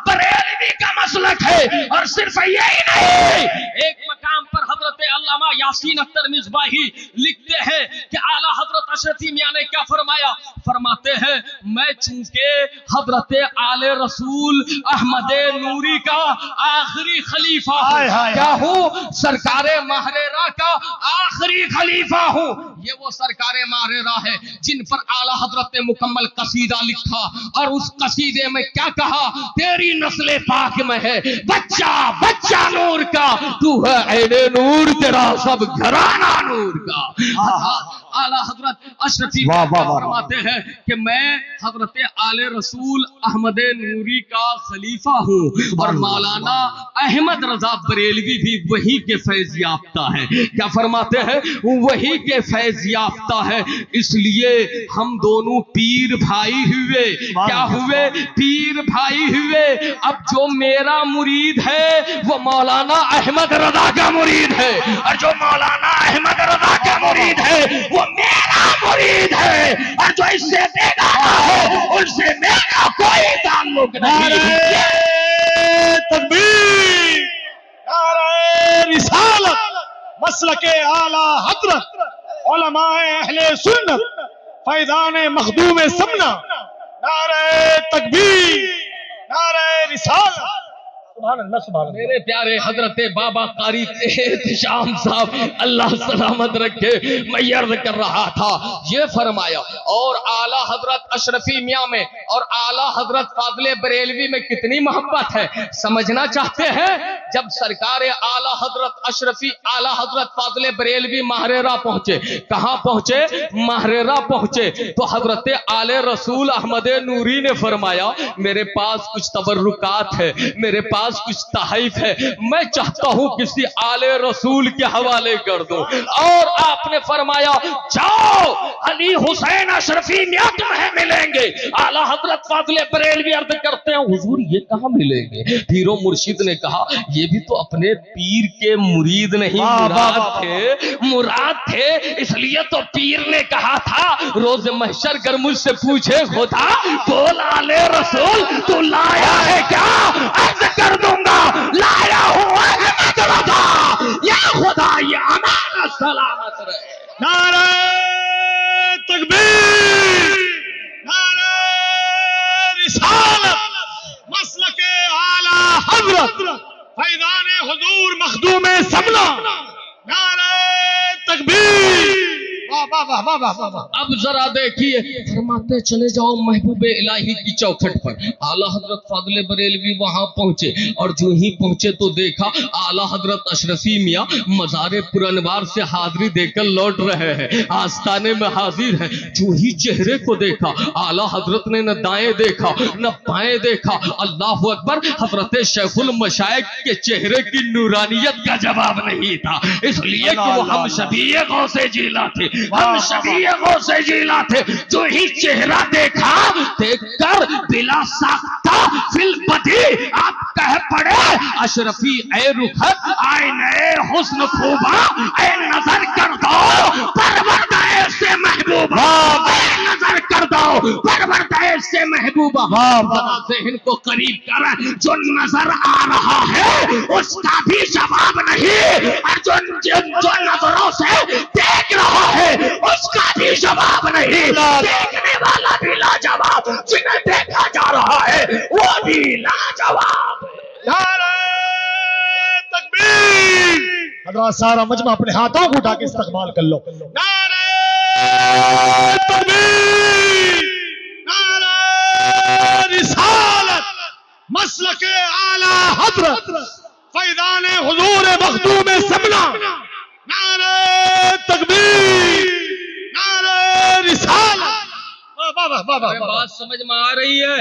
बरेलवी का मसलक है। और सिर्फ यही नहीं, एक मकाम पर हजरत अल्लामा यासीन अख्तर मिसबाही लिखते हैं कि आला हजरत अशरफी मियां ने क्या फरमाया? फरमाते हैं मैं चूंकि हजरत आले रसूल अहमद नूरी का आखिरी खलीफा हूं, क्या हूं? सरकारे महरेरा का आखिरी खलीफा हूं। ये वो सरकारे महरेरा है जिन पर आला हजरत ने मुकम्मल कसीदा लिखा और उस कसीदे में क्या कहा? तेरी नस्ल पाक में है बच्चा बच्चा नूर का, तू है ऐने नूर, तेरा सब घराना नूर का। आला हजरत अशरफी फरमाते हैं कि मैं हजरत आले रसूल अहमद नूरी का खलीफा हूँ और मौलाना अहमद रजा बरेलवी भी वही के फैज याफ्ता है। क्या फरमाते हैं? वही के फैज याफ्ता है। इसलिए हम दोनों पीर भाई हुए। क्या हुए? पीर भाई हुए। अब जो मेरा मुरीद है वो मौलाना अहमद रजा का मुरीद है, और जो मौलाना अहमद रजा का मुरीद है वो मेरा मुरीद है। और जो इससे बेगाना है उनसे मेरा कोई ताल्लुक नहीं। तकबीर, नारे रिसालत, मसलके आला हजरत, उलमाए अहले सुन्नत, फैजाने मखदूम समना, नारे तकबीर, नारे रिसालत। मेरे प्यारे हजरत बाबा कारी एहतशाम साहब अल्लाह सलामत रखे, मैं अर्ज कर रहा था, ये फरमाया और आला हजरत अशरफी मियां में और आला हजरत फाजले बरेलवी में कितनी मोहब्बत है समझना चाहते हैं? जब सरकार आला हजरत अशरफी आला हजरत फाजले बरेलवी महरेरा पहुंचे, कहां पहुंचे? महरेरा पहुंचे, तो हजरत आले रसूल अहमद नूरी ने फरमाया मेरे पास कुछ तबर्रुकात है, मेरे पास कुछ तहफ है, मैं चाहता हूं किसी आले रसूल के हवाले कर दूं। और आपने फरमाया जाओ अली हुसैन अशरफी मियां तुम्हें मिलेंगे। आला हजरत फाजले बरेलवी अर्ज करते हैं हुजूर ये कहां मिलेंगे? पीरो मुर्शिद ने कहा ये भी तो अपने पीर के मुरीद नहीं मुराद थे, इसलिए तो पीर ने कहा था रोज महशर कर मुझसे पूछे खुदा बोल आले रसूल तू लाया है क्या? अर्ज कर दूंगा लाया हूं अहमद रजा, या खुदा ये अमानत सलामत रहे। नारे तकबीर, नारे रिसालत, मसलके आला हजरत, फैजाने हुजूर मखदूम समना, नारे तकबीर। अब जरा देखिए, फरमाते चले जाओ महबूबे इलाही की चौखट पर। आला हजरत फाजले बरेलवी वहां पहुंचे और जो ही पहुंचे तो देखा आला हजरत अशरफी मियां मज़ारे पुरनवार से हाजिरी देकर लौट रहे हैं, आस्ताने में हाजिर है। जो ही चेहरे को देखा आला हजरत ने न दाएं देखा न बाएं देखा। अल्लाह अकबर, हजरत शेखुल मशाइख के चेहरे की नूरानियत का जवाब नहीं था, इसलिए कि वो हम शबीए गौसे जीला थे, हम शबीए गौसे जीला थे। जो ही चेहरा देखा देखकर बिला साख्ता फिल बदी आप कह पड़े अशरफी ए रुखत आए नए हुस्न खूबा ए नजर कर दो परवरदाए से महबूबा, नजर कर दो परवरदाए से महबूबा। बड़ा ज़हन को करीब कर, जो नजर आ रहा है उसका भी जवाब नहीं, और जो नजरों से देख रहा है उसका भी जवाब नहीं। देखने वाला भी लाजवाब, जिन्हें देखा जा रहा है वो भी लाजवाब। नारे तकबीर, حضرات سارا مجمع اپنے ہاتھوں کو اٹھا کے استقبال کر لو. نعرہ تکبیر، نعرہ رسالت، مسلک اعلی حضرت فیضان حضور مخدوم سمنا. نعرہ تکبیر، نعرہ رسالت. بات سمجھ میں آ رہی ہے؟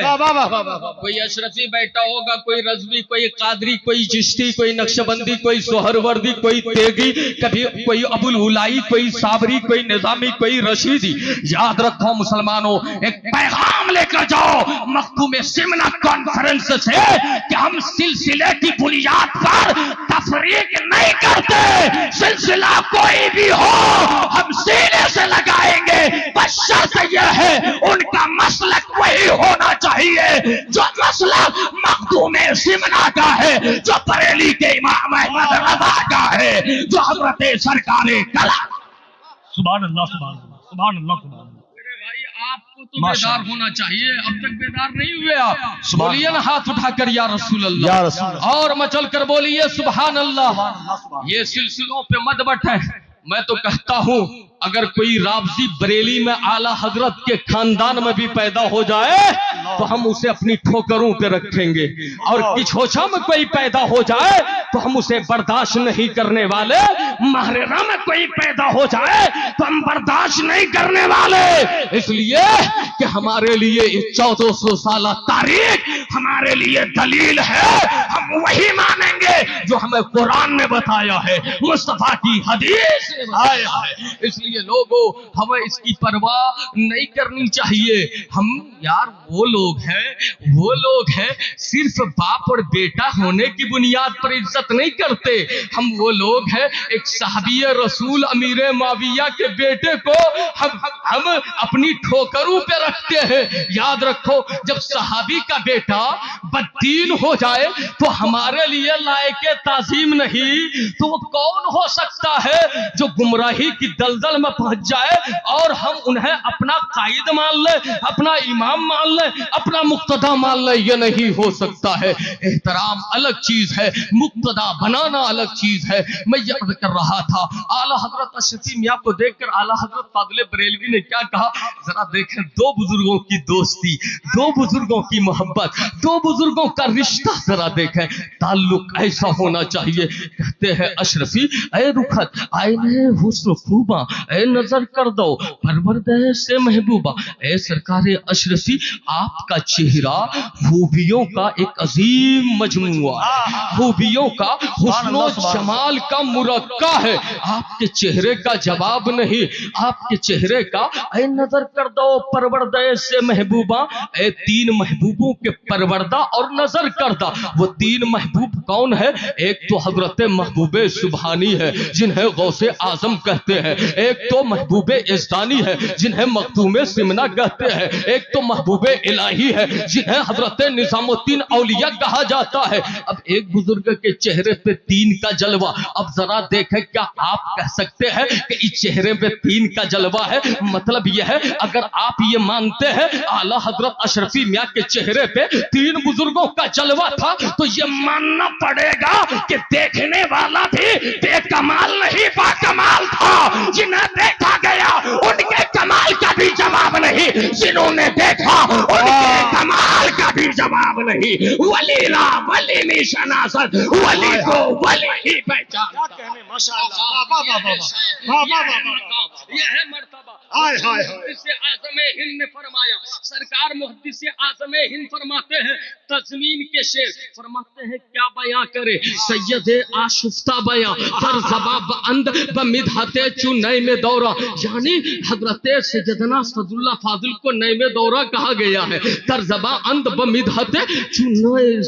کوئی اشرفی بیٹھا ہوگا، کوئی رضوی، کوئی قادری، کوئی چشتی، کوئی نقشبندی، کوئی سہروردی، کوئی تیگی، کبھی کوئی ابو الولائی، کوئی صابری، کوئی نظامی، کوئی رشیدی. یاد رکھو مسلمانوں، ایک پیغام لے کر جاؤ مخدوم سمنا کانفرنس سے کہ ہم سلسلے کی بنیاد پر تفریق نہیں کرتے. سلسلہ کوئی بھی ہو ہم سینے سے لگائیں گے، بس شرط یہ ہے ان کا مسلک وہی ہونا چاہیے جو مسلک مخدوم سمنا کا ہے، جو بریلی کے امام احمد رضا کا ہے، جو حضرت سرکار کلام. سبحان اللہ، سبحان اللہ، سبحان اللہ، سبحان اللہ. میرے بھائی آپ کو تو بیدار ہونا چاہیے، اب تک بیدار نہیں ہوئے آپ. بولیے نا ہاتھ اٹھا کر یا رسول اللہ، یا رسول اللہ. اور مچل کر بولیے سبحان اللہ. یہ سلسلوں پہ مت بٹھے. میں تو کہتا ہوں اگر کوئی رابضی بریلی میں اعلی حضرت کے خاندان میں بھی پیدا ہو جائے تو ہم اسے اپنی ٹھوکروں پہ رکھیں گے، اور کچھوچا میں کوئی پیدا ہو جائے تو ہم اسے برداشت نہیں کرنے والے. مہررہ میں کوئی پیدا ہو جائے تو ہم برداشت نہیں کرنے والے. اس لیے کہ ہمارے لیے 1400 سالہ تاریخ ہمارے لیے دلیل ہے. ہم وہی مانیں گے جو ہمیں قرآن نے بتایا ہے، مصطفیٰ کی حدیث نے بتایا ہے. اس لیے لوگوں ہمیں اس کی پرواہ نہیں کرنی چاہیے. ہم یار وہ لوگ ہیں صرف باپ اور بیٹا ہونے کی بنیاد پر عزت نہیں کرتے. ہم وہ لوگ ہیں ایک صحابی رسول امیر معاویہ کے بیٹے کو ہم اپنی ٹھوکروں پہ رکھتے ہیں. یاد رکھو جب صحابی کا بیٹا بددین ہو جائے تو ہمارے لیے لائق تعظیم نہیں تو وہ کون ہو سکتا ہے جو گمراہی کی دلدل میں پہنچ جائے اور ہم انہیں اپنا قائد مان لیں، اپنا امام مان لیں، اپنا مقتدا مان لیں. یہ نہیں ہو سکتا ہے. احترام الگ چیز ہے، مقتدا بنانا الگ چیز ہے. میں یہ کر رہا تھا اعلی حضرت اشرفی میاں کو دیکھ کر اعلی حضرت فاضل بریلوی نے کیا کہا، ذرا دیکھیں دو بزرگوں کی دوستی، دو بزرگوں کی محبت، دو بزرگوں کا رشتہ ذرا دیکھیں. تعلق ایسا ہونا چاہیے. کہتے ہیں اشرفی اے رخت آئینے حسن خوباں، اے نظر کر دو پروردہ سے محبوبہ. اے سرکار اشرفی آپ کا چہرہ خوبیوں کا ایک عظیم مجموعہ ہے، خوبیوں کا حسن و جمال کا مرقع ہے. آپ کے چہرے کا جواب نہیں، آپ کے چہرے کا اے نظر کر دو پروردہ سے محبوبہ. اے تین محبوبوں کے پروردہ اور نظر کردہ. وہ تین محبوب کون ہے؟ ایک تو حضرت محبوب سبحانی ہے جنہیں غوث اعظم کہتے ہیں، ایک تو محبوب یزدانی ہے جنہیں مخدوم سمنا کہتے ہیں، ایک تو محبوب الہی ہے جنہیں حضرت نظام الدین اولیاء کہا جاتا ہے. اب ایک بزرگ کے چہرے پہ تین کا جلوہ. اب ذرا دیکھیں کیا آپ کہہ سکتے ہیں کہ اس چہرے پہ تین کا جلوہ ہے؟ مطلب یہ ہے اگر آپ یہ مانتے ہیں اعلی حضرت اشرفی میاں کے چہرے پہ تین بزرگوں کا جلوہ تھا تو یہ ماننا پڑے گا کہ دیکھنے والا بھی بے کمال نہیں با کمال تھا. جنہیں دیکھا گیا ان کے کمال کا بھی جواب نہیں، جنہوں نے دیکھا ان کے کمال کا بھی جواب نہیں. ولی لا ولی نہیں شناست، ولی کو ولی ہی پہچان. یہ ہے مرتبہ. محدث اعظم ہند نے فرمایا، سرکار محدث اعظم ہند فرماتے ہیں تضمین کے شعر فرماتے ہیں کیا بیاں کرے سید آشفتہ بیاں پر زباب اند بمدحت چو نئے میں دورہ. یعنی حضرت سیدنا صد اللہ فاضل کو نئے میں دورہ کہا گیا ہے. تر زبا اند بمدحت چو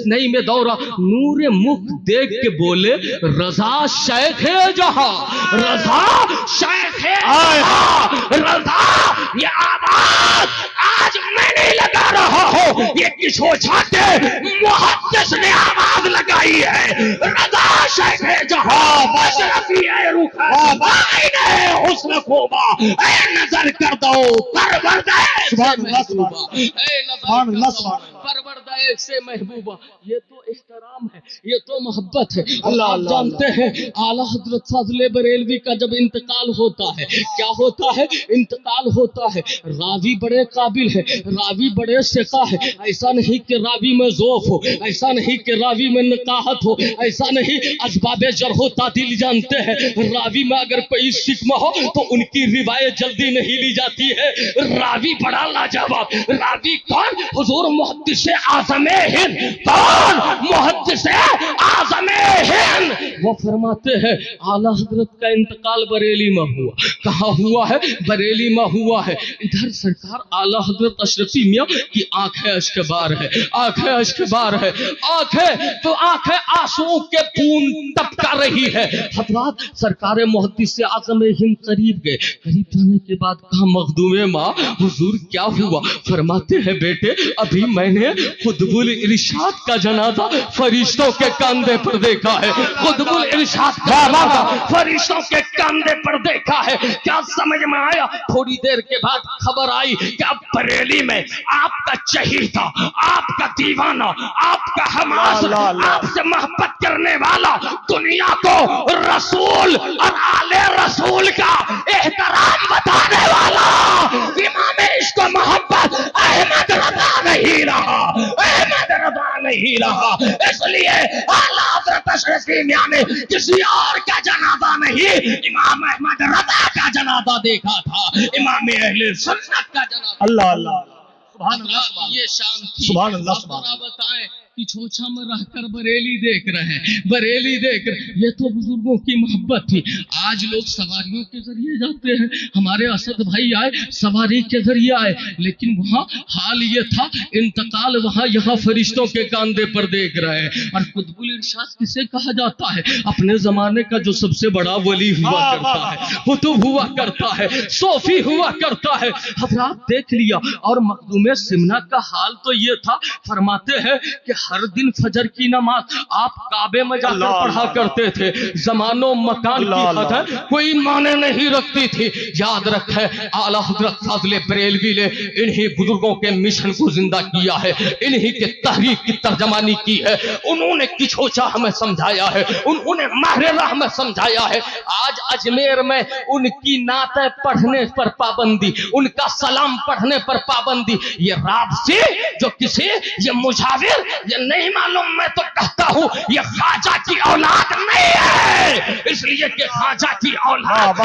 نئے میں دورہ. نور مخ دیکھ کے بولے رضا شیخ جہاں، رضا شیخ جہاں. رضا یہ آواز آج میں نہیں لگا رہا ہوں، یہ کسو چھاتے محدث نے آواز لگائی ہے. رضا شیخ جہاں اشرفی اے رخ آئینے حسن خوبا، اے نظر کر دو پروردہ سے محبوبہ، اے نظر کر دو پروردہ ऐसे महबूबा, ये तो एहतराम है, ये तो मोहब्बत है। अल्लाह, आप जानते हैं आला हजरत फाज़िल बरेलवी का जब इंतकाल होता है, क्या होता है? इंतकाल होता है। रावी बड़े काबिल है, रावी बड़े सिका है। ऐसा नहीं कि रावी में ज़ौफ़ हो, ऐसा नहीं कि रावी में नकाहत हो, ऐसा नहीं। असबाबे जरह तादील जानते हैं, रावी में अगर कोई सिकमा हो तो उनकी रिवायत जल्दी नहीं ली जाती है। रावी बड़ा लाजवाब। रावी कौन? हुजूर मुहद्दिस आज़म हिंद। कौन? मुहद्दिस आज़म हिंद। वो फरमाते हैं आला हजरत का इंतकाल बरेली में हुआ। कहाँ हुआ है? बरेली में हुआ है। इधर सरकार आला हजरत अशरफी मियाँ की आंखें अश्कबार है, आंखें अश्कबार है, आंखें तो आंखें आंसुओं के बूंद टपका रही है। हजरात सरकार मुहद्दिस आज़म हिंद करीब गए। करीब जाने के बाद कहा मखदूमे माँ हुजूर क्या हुआ? फरमाते हैं बेटे अभी मैंने खुतबुल इरशाद का जनाजा फरिश्तों के कंधे पर देखा है। खुतबुल इरशाद का जनाजा फरिश्तों के कंधे पर देखा है। क्या समझ में आया? थोड़ी देर के बाद खबर आई कि अब बरेली में आपका चहीता, आपका दीवाना, आपका हमास, आपसे मोहब्बत करने वाला, दुनिया को रसूल और आले रसूल का एहतराम बताने वाला इमाम इश्क व मोहब्बत अहमद रज़ा नहीं रहा, अहमद रज़ा नहीं रहा। इसलिए आला हज़रत अशरफी मियां ने किसी और का जनाजा नहीं, इमाम अहमद रज़ा का जनाजा देखा था, इमाम अहले सुन्नत का जनाजा। अल्लाह अल्लाह सुभान अल्लाह, ये शान थी। सुभान अल्लाह, अब जरा बताएं कि छोछा में रहकर बरेली देख रहे हैं, बरेली देख रहे, ये तो बुजुर्गों की मोहब्बत थी। आज लोग सवारियों के जरिए जाते हैं। हमारे असद भाई आए सवारी के जरिए आए, लेकिन वहाँ हाल ये था इंतकाल वहाँ यहाँ फरिश्तों के कंधे पर देख रहे हैं। और कुतुबुल इरशाद किसे कहा जाता है? अपने जमाने का जो सबसे बड़ा वली हुआ करता है, कुतुब हुआ करता है, सोफी हुआ करता है। हजरात देख लिया। और मखदूमे सिमना का हाल तो ये था, फरमाते हैं कि हर दिन फजर की नमाज आप काबे में जाकर पढ़ा करते थे। जमानो मकान की हद है कोई माने नहीं रखती थी। याद रखे आला हजरत फाज़िल बरेलवी ने इन्हीं बुजुर्गों के मिशन को जिंदा किया है, इन्हीं के तहरीक की तर्जमानी की है। उन्होंने किछोचा हमें समझाया है, उन्होंने माहरे हमें समझाया है। आज अजमेर में उनकी नाते पढ़ने पर पाबंदी, उनका सलाम पढ़ने पर पाबंदी। ये राबसी जो किसी ये मुजाविर ये नहीं मालूम, मैं तो कहता हूं ये ख्वाजा की औलाद नहीं है, इसलिए कि ख्वाजा की औलाद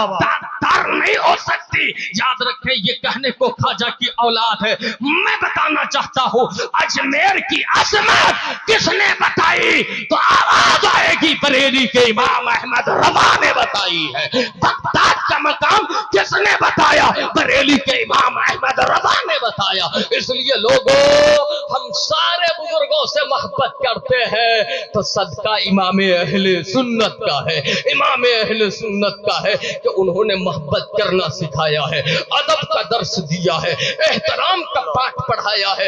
दार नहीं हो सकती। याद रखें ये कहने को ख्वाजा की औलाद है। मैं बताना चाहता हूं अजमेर की अजमत किसने बताई तो आवाज आएगी बरेली के इमाम अहमद रज़ा ने बताई है। बगदाद का मकाम किसने बताया? बरेली के इमाम अहमद रज़ा ने बताया। इसलिए लोगों हम सारे बुजुर्गों से मोहब्बत करते हैं तो सदका इमाम अहले सुन्नत का है, इमाम अहले सुन्नत का है कि उन्होंने मोहब्बत करना सिखाया है, अदब का दर्स दिया है, एहतराम का पाठ पढ़ाया है।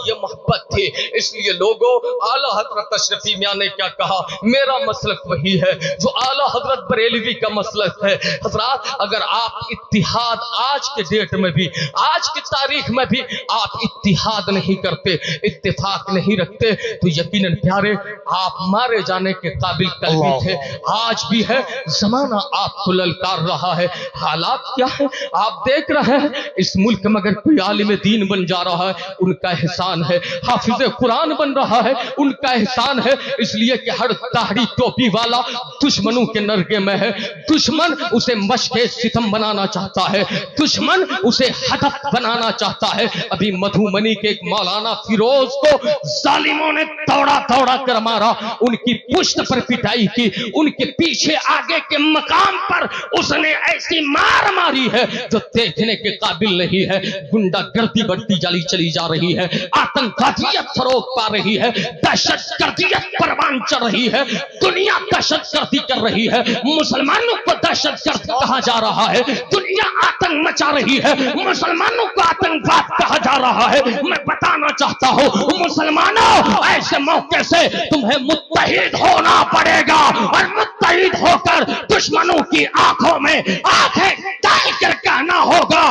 ये मोहब्बत थी। इसलिए लोगों आला हजरत अशरफी मियां ने क्या कहा? मेरा मसलक वही है जो आला हजरत बरेलवी का मसलक है। हजरात अगर आप इत्तिहाद आज के डेट में भी, आज की तारीख में भी आप इत्तिहाद नहीं करते, इत्तिफाक नहीं रखते तो यकीनन प्यारे आप मारे जाने के काबिल कल भी थे, आज भी है। जमाना आपको ललकार रहा है। हालात क्या है आप देख रहे हैं। इस मुल्क में अगर कोई आलिम दीन बन जा रहा है उनका एहसान है, हाफिज कुरान बन रहा है उनका एहसान है। इसलिए कि हर दाढ़ी टोपी वाला दुश्मनों के नरगे में है। दुश्मन उसे मशके सितम बनाना चाहता है, दुश्मन उसे हदफ बनाना चाहता है। अभी मधुमनी के एक मौलाना फिरोज को जालिमों ने दौड़ा दौड़ा कर मारा, उनकी पुश्त पर पिटाई की, उनके पीछे आगे के मकाम पर उसने ऐसी मार मारी है जो देखने के काबिल नहीं है। गुंडागर्दी बढ़ती चली जा रही है, आतंकवादियत फरोग पा रही है, दहशतगर्दियत परवान चढ़ रही है, दुनिया दहशतगर्दी कर रही है, मुसलमानों को दहशतगर्द कहा जा रहा है, दुनिया आतंक मचा रही है, मुसलमानों को आतंकवाद कहा जा रहा है। मैं बताना चाहता हूं मुसलमानों ऐसे मौके से तुम्हें मुत्तहिद होना पड़ेगा और मुत्तहिद होकर दुश्मनों की आंखों में आंखें डालकर कहना होगा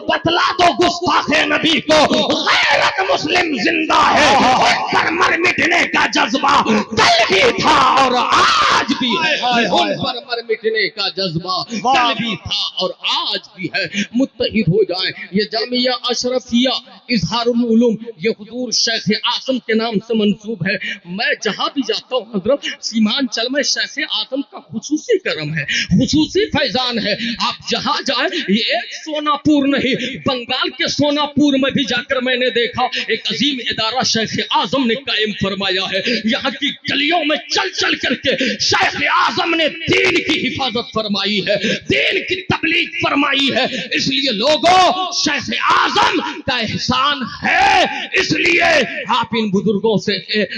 बतला दो गुस्ताखे नबी को गैरत مسلم زندہ ہے، ان پر مر مٹنے کا جذبہ کل بھی تھا اور آج بھی ہے، ان پر مر مٹنے کا جذبہ کل بھی تھا اور آج بھی ہے۔ متحد ہو جائیں۔ یہ جامعہ اشرفیہ اظہار العلوم یہ حضور شیخ اعظم کے نام سے منسوب ہے۔ میں جہاں بھی جاتا ہوں حضرت سیمانچل میں شیخ اعظم کا خصوصی کرم ہے، خصوصی فیضان ہے۔ آپ جہاں جائیں، یہ ایک سونا پور نہیں، بنگال کے سونا پور میں بھی جا کر میں نے دیکھا ایک عظیم ادارہ شیخ اعظم نے قائم فرمایا ہے۔ یہاں کی گلیوں میں چل چل کر کے شیخ اعظم نے دین کی حفاظت فرمائی ہے، دین کی تبلیغ فرمائی ہے۔ اس لیے لوگوں، شیخ اعظم کا احسان ہے، اس لیے آپ ان بزرگوں سے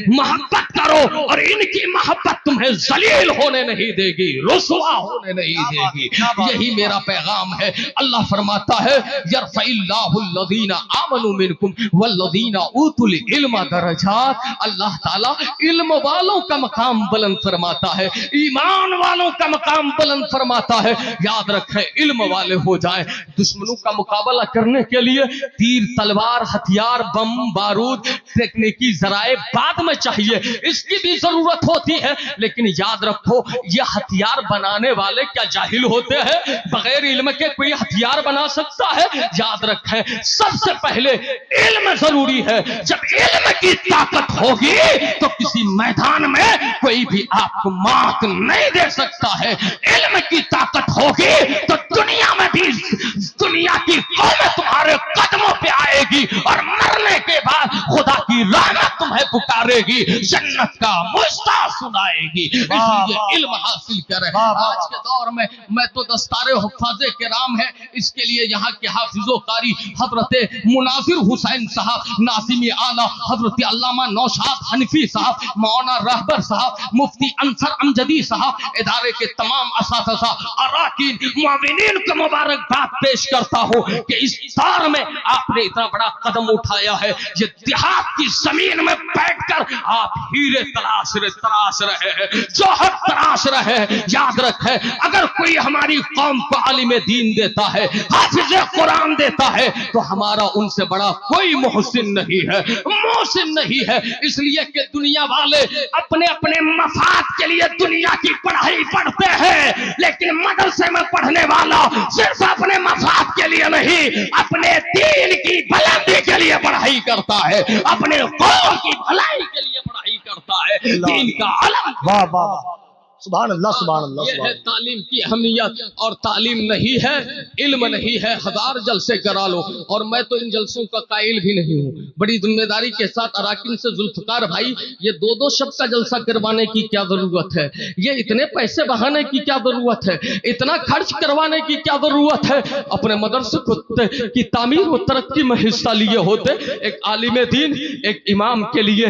محبت کرو اور ان کی محبت تمہیں ذلیل ہونے نہیں دے گی، رسوا ہونے نہیں دے گی۔ یہی میرا پیغام ہے۔ اللہ فرماتا ہے یرفع اللہ الذین آمنوا منکم والذین اوتوا العلم درجات۔ اللہ تعالیٰ علم والوں کا مقام بلند فرماتا ہے، ایمان والوں کا مقام بلند فرماتا ہے۔ یاد رکھیں، علم والے ہو جائیں۔ دشمنوں کا مقابلہ کرنے کے لیے تیر تلوار ہتھیار بم بارود تکنیکی ذرائع بعد میں چاہیے، اس کی بھی ضرورت ہوتی ہے، لیکن یاد رکھو یہ ہتھیار بنانے والے کیا جاہل ہوتے ہیں؟ بغیر علم کے کوئی ہتھیار بنا سکتا ہے؟ یاد رکھیں سب سے پہلے علم ضروری ہے۔ جب علم کی طاقت ہوگی تو کسی میدان میں کوئی بھی آپ کو مات نہیں دے سکتا ہے۔ علم کی طاقت ہوگی تو دنیا میں بھی دنیا کی قوم تمہارے قدموں پہ آئے گی اور مرنے کے بعد خدا کی رحمت تمہیں پکارے گی، جنت کا مجدہ سنائے گی۔ اس لیے علم حاصل کریں۔ آج کے دور میں تو دستار حفاظ کرام ہے، اس کے لیے یہاں کے حافظ و قاری حضرت مناظر حسین صاحب، ناظم اعلیٰ حضرت علامہ نوشاد حنفی صاحب، مولانا رہبر صاحب، مفتی انصر امجدی صاحب، ادارے کے تمام اساتذہ اراکین معاونین کو مبارکباد پیش کرتا ہوں کہ اس دور میں آپ نے اتنا بڑا قدم اٹھایا ہے۔ یہ دیہات کی زمین میں بیٹھ کر آپ ہیرے تراش رہے ہیں، جوہر تراش رہے ہیں۔ یاد رکھیں اگر کوئی ہماری قوم کو عالم دین دیتا ہے، حافظ قرآن دیتا ہے، تو ہمارا ان سے بڑا کوئی محسن نہیں ہے، محسن نہیں ہے۔ اس لیے کہ دنیا والے اپنے اپنے مفاد کے لیے دنیا کی پڑھائی پڑھتے ہیں، لیکن مدرسے میں پڑھنے والا صرف اپنے مفاد کے لیے نہیں، اپنے دین کی بلندی کے لیے پڑھائی کرتا ہے، اپنے قوم کی بھلائی کے لیے پڑھائی کرتا ہے۔ دین کا علم، واہ واہ، سبحان اللہ سبحان اللہ۔ یہ ہے تعلیم کی اہمیت، اور تعلیم نہیں ہے، علم نہیں ہے، ہزار جلسے کرا لو، اور میں تو ان جلسوں کا قائل بھی نہیں ہوں۔ بڑی ذمہ داری کے ساتھ اراکین سے ذوالفقار بھائی، یہ دو شب کا جلسہ کروانے کی کیا ضرورت ہے؟ یہ اتنے پیسے بہانے کی کیا ضرورت ہے؟ اتنا خرچ کروانے کی کیا ضرورت ہے؟ اپنے مدرسے کی تعمیر و ترقی میں حصہ لیے ہوتے۔ ایک عالم دین، ایک امام کے لیے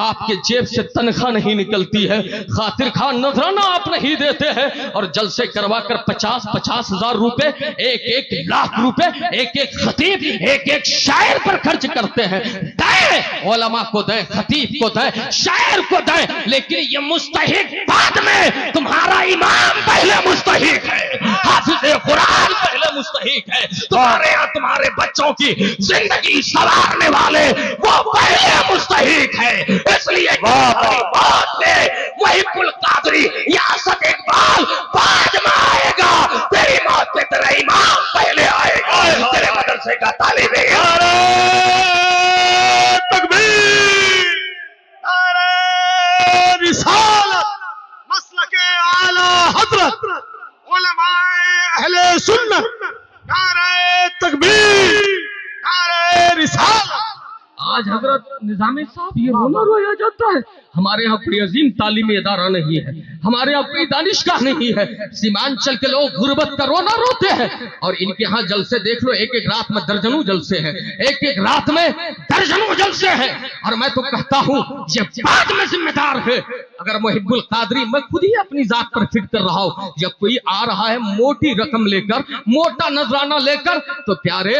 آپ کے جیب سے تنخواہ نہیں نکلتی ہے، خاطر خواہ نذرانہ آپ نہیں دیتے ہیں، اور جلسے کروا کر 50,000 ہزار روپے، 1 لاکھ روپے ایک خطیب ایک شاعر پر خرچ کرتے ہیں۔ دیں، علماء کو دیں، خطیب کو دیں، شاعر کو دیں، لیکن یہ مستحق بعد میں، تمہارا امام پہلے مستحق ہے، حافظ قرآن پہلے مستحق ہے، تمہارے یہاں تمہارے بچوں کی زندگی سنوارنے والے وہ پہلے مستحق ہے۔ اس لیے بات ہے محب القادری یاسر اقبال بعد میں آئے گا، تیری موت پہ تیرا امام پہلے آئے گا، تیرے مدرسے کا طالب علم۔ تکبیر، نعرہ رسالت، مسلک اعلی حضرت علماء اہل سنت، نعرہ تکبیر، نعرہ رسالت۔ آج حضرت نظامی صاحب یہ رونا رویا جاتا ہے، ہمارے یہاں کوئی عظیم تعلیمی ادارہ نہیں ہے، ہمارے یہاں کوئی دانشگاہ نہیں ہے، سیمانچل کے لوگ غربت کا رونا روتے ہیں، اور ان کے ہاں جلسے دیکھ لو، ایک رات میں درجنوں جلسے ہیں، ایک رات میں درجنوں جلسے ہیں، اور میں تو کہتا ہوں یہ بعد میں ذمہ دار ہے۔ اگر محب القادری، میں خود ہی اپنی ذات پر فٹ کر رہا ہوں، جب کوئی آ رہا ہے موٹی رقم لے کر، موٹا نذرانہ لے کر، تو پیارے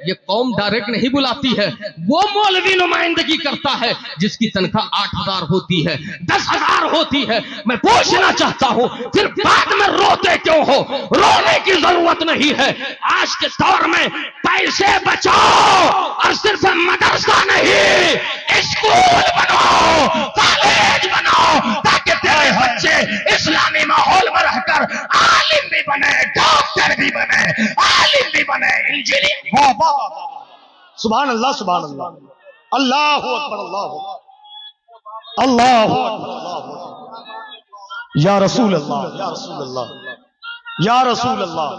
یہ قوم ڈائریکٹ نہیں بلاتی ہے، وہ مولوی آدمی نمائندگی کرتا ہے جس کی تنخواہ 8,000 ہوتی ہے 10,000 ہوتی ہے. میں پوچھنا چاہتا ہوں پھر بعد میں روتے کیوں ہو؟ رونے کی ضرورت نہیں ہے. آج کے دور میں پیسے بچاؤ اور صرف مدرسہ نہیں اسکول بناؤ کالج بناؤ تاکہ تیرے بچے اسلامی ماحول میں رہ کر عالم بھی بنے ڈاکٹر بھی بنے عالم بھی بنے انجینئر. سبحان اللہ سبحان اللہ اللہ اکبر اللہ اللہ اکبر یا رسول اللہ یا رسول اللہ یا رسول اللہ.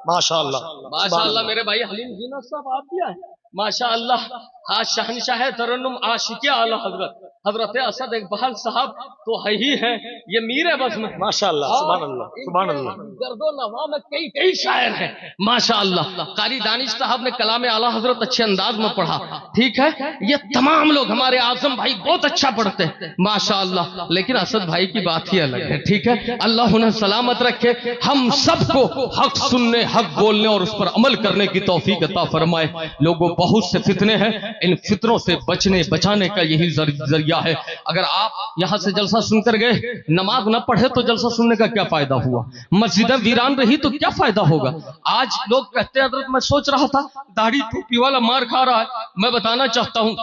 ماشاء اللہ ماشاء اللہ. میرے بھائی حلیم زینت صاحب آپ کیا ہے ماشاء اللہ. آج شہنشاہ ترنم عاشق اعلی حضرت اسد اقبال صاحب تو ہے ہی ہے. یہ میر بس میں ماشاء اللہ سبحان اللہ سبحان اللہ. گرد و نواح میں کئی شاعر ہیں ماشاء اللہ. قاری دانش صاحب نے کلام اعلی حضرت اچھے انداز میں پڑھا. ٹھیک ہے یہ تمام لوگ ہمارے اعظم بھائی بہت اچھا پڑھتے ہیں ماشاء اللہ. لیکن اسد بھائی کی بات ہی الگ ہے. ٹھیک ہے اللہ انہیں سلامت رکھے. ہم سب کو حق سننے حق بولنے اور اس پر عمل کرنے کی توفیق عطا فرمائے. لوگوں بہت سے فتنے ہیں ان فتنوں سے بچانے کا یہی ذریعہ ہے. اگر آپ یہاں سے جلسہ سن کر گئے نماز نہ پڑھے تو جلسہ سننے کا کیا فائدہ ہوا؟ مسجدیں ویران رہی تو کیا فائدہ ہوگا؟ آج لوگ کہتے ہیں حضرت میں سوچ رہا تھا داڑھی ٹوپی والا مار کھا رہا ہے. میں بتانا چاہتا ہوں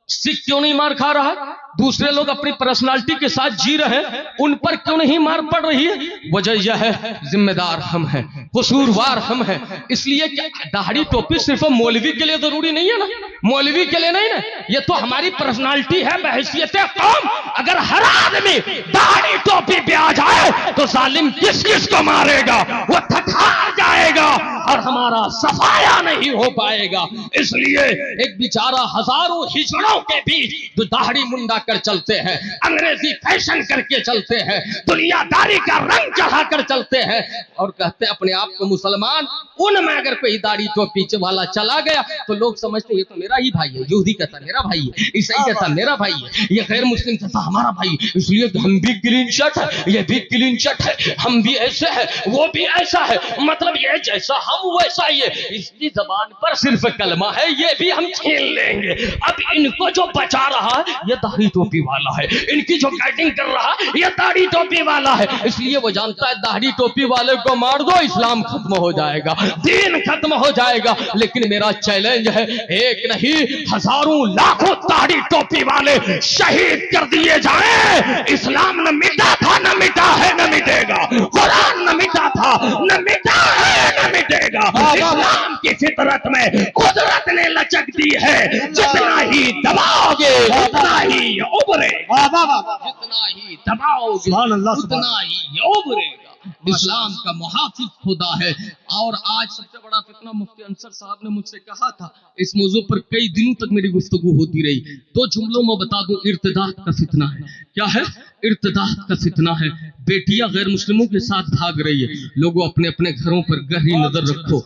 سکھ کیوں نہیں مار کھا رہا ہے؟ دوسرے لوگ اپنی پرسنالٹی کے ساتھ جی رہے ہیں ان پر کیوں نہیں مار پڑ رہی ہے؟ وجہ یہ ہے ذمہ دار ہم ہیں قصوروار ہم ہیں. اس لیے کہ داڑھی ٹوپی صرف مولوی کے لیے ضروری نہیں ہے نا. مولوی کے لیے نہیں نا. یہ تو ہماری پرسنالٹی ہے بحیثیت قوم. اگر ہر آدمی داڑھی ٹوپی پہ آ جائے تو ظالم کس کو مارے گا؟ وہ تھکار جائے گا اور ہمارا صفایا نہیں ہو پائے گا. اس لیے ایک بیچارہ ہزاروں ہجڑوں کے بیچ جو داڑھی منڈا کر چلتے ہیں انگریزی فیشن کر کے چلتے ہیں دنیا داری کا رنگ چڑھا کر چلتے ہیں اور کہتے ہیں اپنے آپ کو مسلمان. ان میں اگر کوئی داڑھی ٹوپی والا چلا گیا تو لوگ سمجھتے ہیں یہ تو میرا ہی بھائی ہے. یہودی کہتا میرا بھائی ہے عیسائی کہتا میرا بھائی ہے یہ غیر مسلم کہتا ہمارا بھائی. اس لیے ہم بھی کلین شٹ ہے یہ بھی کلین شٹ ہے ہم بھی ایسے ہیں وہ بھی ایسا ہے. مطلب یہ جیسا ہم ویسا ہی ہے. اس کی زبان پر صرف کلمہ ہے یہ بھی ہم چھین لیں گے. اب ان کو جو بچا رہا ہے یہ داڑھی ٹوپی والا ہے. ان کی جو گائیڈنگ کر رہا ہے یہ داڑھی ٹوپی والا ہے. اس لیے وہ جانتا ہے داڑھی ٹوپی والے کو مار دو اسلام ختم ہو جائے گا دین ختم ہو جائے گا. لیکن میرا چیلنج ہے ایک نہیں ہزاروں لاکھوں داڑھی ٹوپی والے شہید کر دیے جائیں. اسلام نہ مٹا تھا نہ مٹا ہے نہ مٹے گا. قرآن نہ مٹا تھا نہ مٹا ہے نہ مٹے گا. اسلام کی فطرت میں قدرت نے لچک دی ہے جتنا ہی دباؤ گے اتنا ہی ابھرے جتنا ہی دباؤ گے اتنا ہی ابھرے گا. اسلام کا محافظ خدا ہے. اور آج سب سے بڑا فتنہ مفتی انصر صاحب نے مجھ سے کہا تھا اس موضوع پر کئی دنوں تک میری گفتگو ہوتی رہی. 2 جملوں میں بتا دوں ارتداد کا فتنہ ہے. کیا ہے؟ ارتداد کا فتنہ ہے. بیٹیاں غیر مسلموں کے ساتھ بھاگ رہی ہے. لوگوں اپنے اپنے گھروں پر گہری نظر رکھو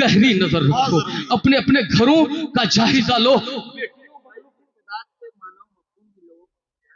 گہری نظر رکھو. اپنے اپنے گھروں کا جائزہ لو.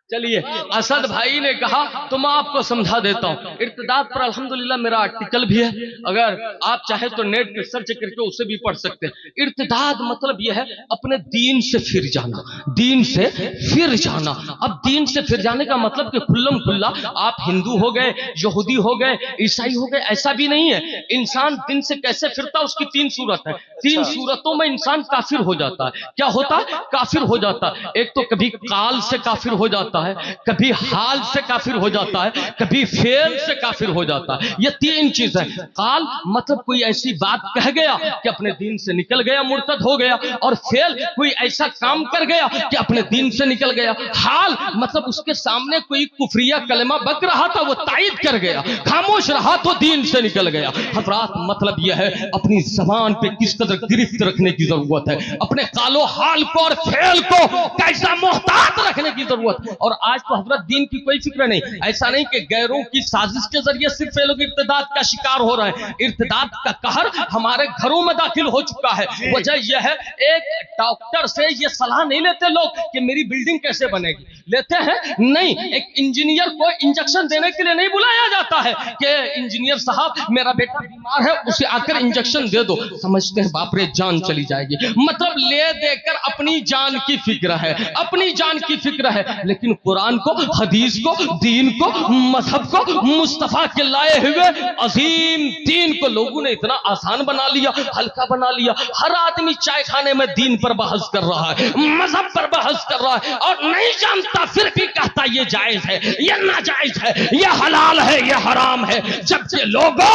چلیے اسد بھائی نے کہا تو میں آپ کو سمجھا دیتا ہوں. ارتداد پر الحمدللہ میرا آرٹیکل بھی ہے اگر آپ چاہیں تو نیٹ پہ سرچ کر کے اسے بھی پڑھ سکتے ہیں. ارتداد مطلب یہ ہے اپنے دین سے پھر جانا. دین سے پھر جانا. اب دین سے پھر جانے کا مطلب کہ کھلم کھلا آپ ہندو ہو گئے یہودی ہو گئے عیسائی ہو گئے ایسا بھی نہیں ہے. انسان دین سے کیسے پھرتا اس کی 3 صورت ہے. 3 صورتوں میں انسان کافر ہو جاتا ہے. کیا ہوتا ہے؟ کافر ہو جاتا ہے. ایک تو کبھی قال سے کافر ہو جاتا ہے کبھی حال سے کافر ہو جاتا ہے کبھی فعل سے کافر ہو جاتا ہے. یہ 3 چیز ہے. قال مطلب کوئی ایسی بات کہہ گیا کہ اپنے دین سے نکل گیا مرتد ہو گیا. اور فعل کوئی ایسا کام کر گیا کہ اپنے دین سے نکل گیا. حال مطلب اس کے سامنے کوئی کفریہ کلمہ بک رہا تھا وہ تائید کر گیا. خاموش رہا تو دین سے نکل گیا. حضرات مطلب یہ ہے اپنی زبان پہ کس قدر گرفت رکھنے کی ضرورت ہے. اپنے قال و حال کو اور فعل کو کیسا محتاط رکھنے کی ضرورت. اور آج تو حضرت دین کی کوئی فکر نہیں. ایسا نہیں کہ غیروں کی سازش کے ذریعے صرف یہ لوگ ارتداد کا شکار ہو رہے ہیں. ارتداد کا قہر ہمارے گھروں میں داخل ہو چکا ہے. وجہ یہ ہے ایک ڈاکٹر سے یہ صلاح نہیں لیتے لوگ کہ میری بلڈنگ کیسے بنے گی. لیتے ہیں نہیں. ایک انجینئر کو انجیکشن دینے کے لیے نہیں بلایا جاتا ہے کہ انجینئر صاحب میرا بیٹا بیمار ہے اسے آ کر انجیکشن دے دو. سمجھتے ہیں باپ رے جان چلی جائے گی. مطلب لے دے کر اپنی جان کی فکر ہے, اپنی جان کی فکر ہے. لیکن قرآن کو, حدیث کو, دین کو, مذہب کو, مصطفیٰ کے لائے ہوئے عظیم دین کو لوگوں نے اتنا آسان بنا لیا, ہلکا بنا لیا. ہر آدمی چائے کھانے میں دین پر بحث کر رہا ہے, مذہب پر بحث کر رہا ہے اور نہیں جانتا پھر بھی کہتا یہ جائز ہے, یہ ناجائز ہے, یہ حلال ہے, یہ حرام ہے. جبکہ لوگوں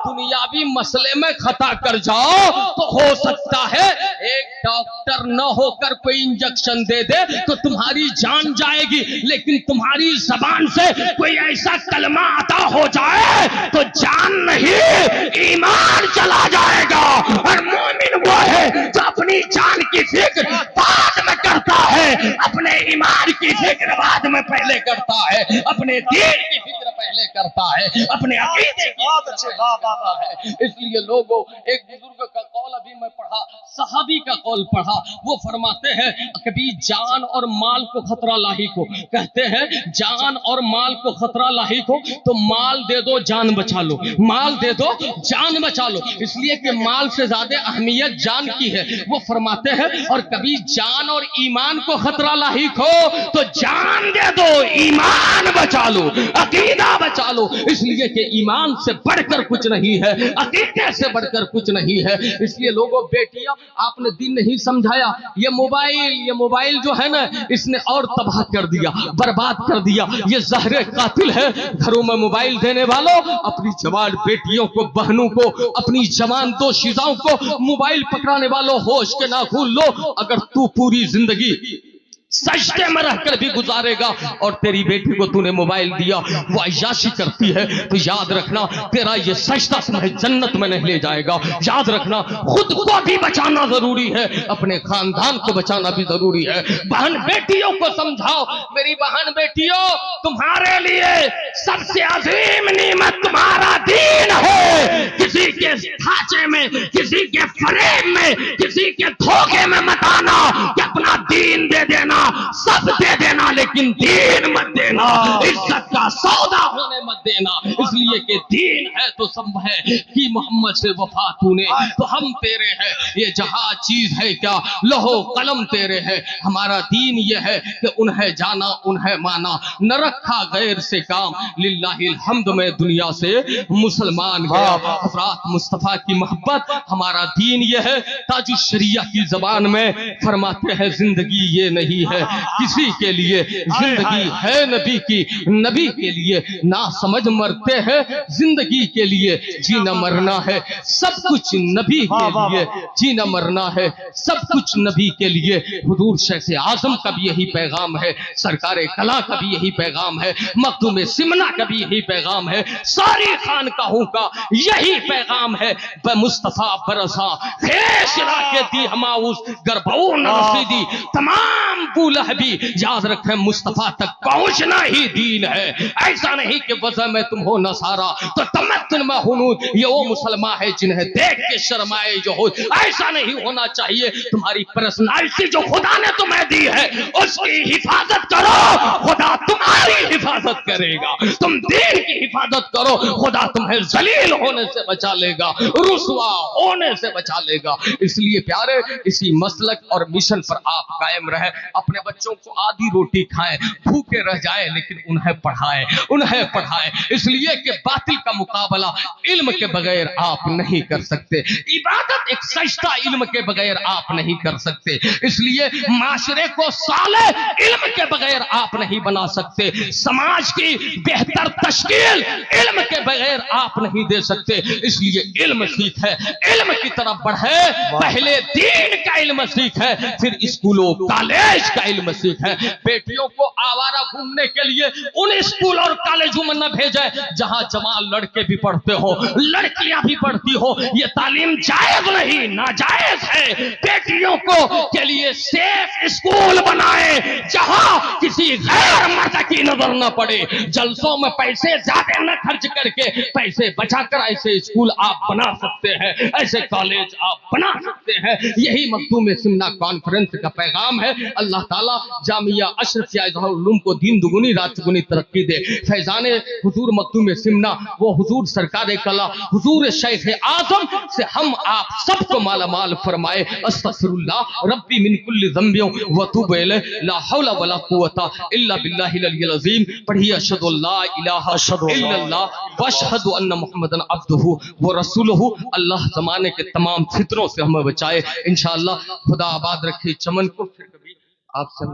دنیاوی مسئلے میں خطا کر جاؤ تو ہو سکتا ہے ایک ڈاکٹر نہ ہو کر کوئی انجیکشن دے دے تو تمہاری جان جائے گی, لیکن تمہاری زبان سے کوئی ایسا کلمہ عطا ہو جائے تو جان نہیں ایمان چلا جائے گا. اور مومن وہ ہے جو اپنی جان کی فکر بعد میں کرتا ہے, اپنے ایمان کی فکر بعد میں پہلے کرتا ہے, اپنے دین کی فکر پہلے کرتا ہے, اپنے عقیدے کی فکر کرتا ہے. اس لیے لوگوں ایک بزرگ کا قول ابھی میں پڑھا, صحابی کا قول پڑھا. وہ فرماتے ہیں کبھی جان اور مال کو خطرہ لاحق ہو, کہتے ہیں جان اور مال کو خطرہ لاحق ہو تو مال دے دو جان بچا لو, مال دے دو جان بچا لو. اس لیے کہ مال سے زیادہ اہمیت جان کی ہے. وہ فرماتے ہیں اور کبھی جان اور ایمان کو خطرہ لاحق ہو تو جان دے دو ایمان بچا لو, عقیدہ بچا لو. اس لیے کہ ایمان سے بڑھ کر کچھ نہیں ہے, عقیدے سے بڑھ کر کچھ نہیں ہے. اس لیے لوگوں بیٹیاں آپ نے دین نہیں سمجھایا. یہ موبائل جو ہے نا اس نے اور تباہ کر دیا, برباد کر دیا. یہ زہر قاتل ہے. گھروں میں موبائل دینے والوں اپنی جوان بیٹیوں کو, بہنوں کو, اپنی جوان دوشیزاؤں کو موبائل پکڑانے والوں ہوش کے ناخن لو. اگر تو پوری زندگی سجدے میں رہ کر بھی گزارے گا اور تیری بیٹی کو تو نے موبائل دیا وہ عیاشی کرتی ہے تو یاد رکھنا تیرا یہ سجدہ تمہیں جنت میں نہیں لے جائے گا. یاد رکھنا خود کو بھی بچانا ضروری ہے, اپنے خاندان کو بچانا بھی ضروری ہے. بہن بیٹیوں کو سمجھاؤ, میری بہن بیٹیوں تمہارے لیے سب سے عظیم نعمت تمہارا دین ہے. کسی کے ڈھانچے میں, کسی کے فریب میں, کسی کے دھوکے میں مت آنا کہ اپنا دین دے دینا, سب دے دینا لیکن دین مت دینا, عزت کا سودا ہونے مت دینا. اس لیے کہ دین ہے تو سب ہے کہ محمد سے وفا تو نے تو ہم تیرے ہیں. یہ جہاں چیز ہے کیا لوہو قلم تیرے ہے. ہمارا دین یہ ہے کہ انہیں جانا انہیں مانا, نہ رکھا غیر سے کام. للہ الحمد میں دنیا سے مسلمان گیا. حضرات مصطفیٰ کی محبت ہمارا دین یہ ہے. تاج الشریعہ کی زبان میں فرماتے ہیں زندگی یہ نہیں ہے کسی کے لیے, زندگی ہے نبی کی, نبی کے لیے. نہ سمجھ مرتے ہیں زندگی کے لیے, جینا مرنا ہے سب کچھ نبی کے لیے, جینا مرنا ہے سب کچھ نبی کے لیے. حضور شیخ اعظم کا بھی یہی پیغام ہے, سرکار کلا کا بھی یہی پیغام ہے, مخدوم سمنا کا بھی یہی پیغام ہے, ساری خانقاہوں کا یہی پیغام ہے. بے مصطفیٰ برساں خیش را کے دی ہماؤس گربو نرسیدی. تمام بولہبی یاد رکھیں مصطفیٰ تک پہنچنا ہی دین ہے. ایسا نہیں کہ وضع میں تم ہو نصارا تو تمدن میں ہنود, یہ وہ مسلمان ہے جنہیں دیکھ کے شرمائے جو ہو. ایسا نہیں ہونا چاہیے. تمہاری پرسنالٹی جو خدا نے تمہیں دی ہے اس کی حفاظت کرو, خدا تمہاری حفاظت کرے گا. تم دین کی حفاظت کرو, خدا تمہیں ذلیل ہونے سے بچا لے گا, رسوا ہونے سے بچا لے گا. اس لیے پیارے اسی مسلک اور مشن پر آپ قائم رہے. اپنے بچوں کو آدھی روٹی کھائیں, بھوکے رہ جائے لیکن انہیں پڑھائیں, انہیں پڑھائیں. اس لیے کہ باطل کا مقابلہ علم کے بغیر آپ نہیں کر سکتے. عبادت ایک سجدہ علم کے بغیر آپ نہیں کر سکتے. اس لیے معاشرے کو صالح علم کے بغیر آپ نہیں بنا سکتے. سماج کی بہتر تشکیل علم کے بغیر آپ نہیں دے سکتے. اس لیے علم سیکھ ہے, علم کی طرف بڑھے. پہلے دین کا علم سیکھ ہے, پھر اسکولوں کالج नजायज का इल्म सीखें। बेटियों को आवारा घूमने के लिए उन स्कूल और कॉलेजों में न भेजें जहां जवान लड़के भी पढ़ते हो, लड़कियां भी पढ़ती हो। ये तालीम जायज नहीं, नाजायज है। बेटियों को के लिए सेफ स्कूल बनाए जहां किसी गैर मर्द की नजर न पड़े। जलसों में पैसे ज्यादा न खर्च करके पैसे बचाकर ऐसे स्कूल आप बना सकते हैं, ऐसे कॉलेज आप बना सकते हैं। यही मखदूम सिमना कॉन्फ्रेंस का पैगाम है। अल्लाह ताला जामिया अशरफिया इज़हारुल उलूम को दिन दुगुनी रात चुगुनी तरक्की दे। फैजाने हुजूर मखदूम सिमना वो हुजूर सरकार कला हुजूर शेख आजम से हम आप सबको माला माल फरमाए। अस्तगफिरुल्लाह रब्बी मिन कुल्ली ज़ंबियों व तूबु इलैहि ला हौला वला कुव्वता इल्ला बिल्लाहिल अलिय्यिल अज़ीम। पढ़िए अशहदु अल्ला इलाहा इल्लल्लाह व अशहदु अन्ना मुहम्मदन अब्दुहु व रसूलुहु। अल्लाह ज़माने के तमाम फितरों से हमें बचाए इंशाअल्लाह। खुदा आबाद रखे चमन को। फिर कभी आपसे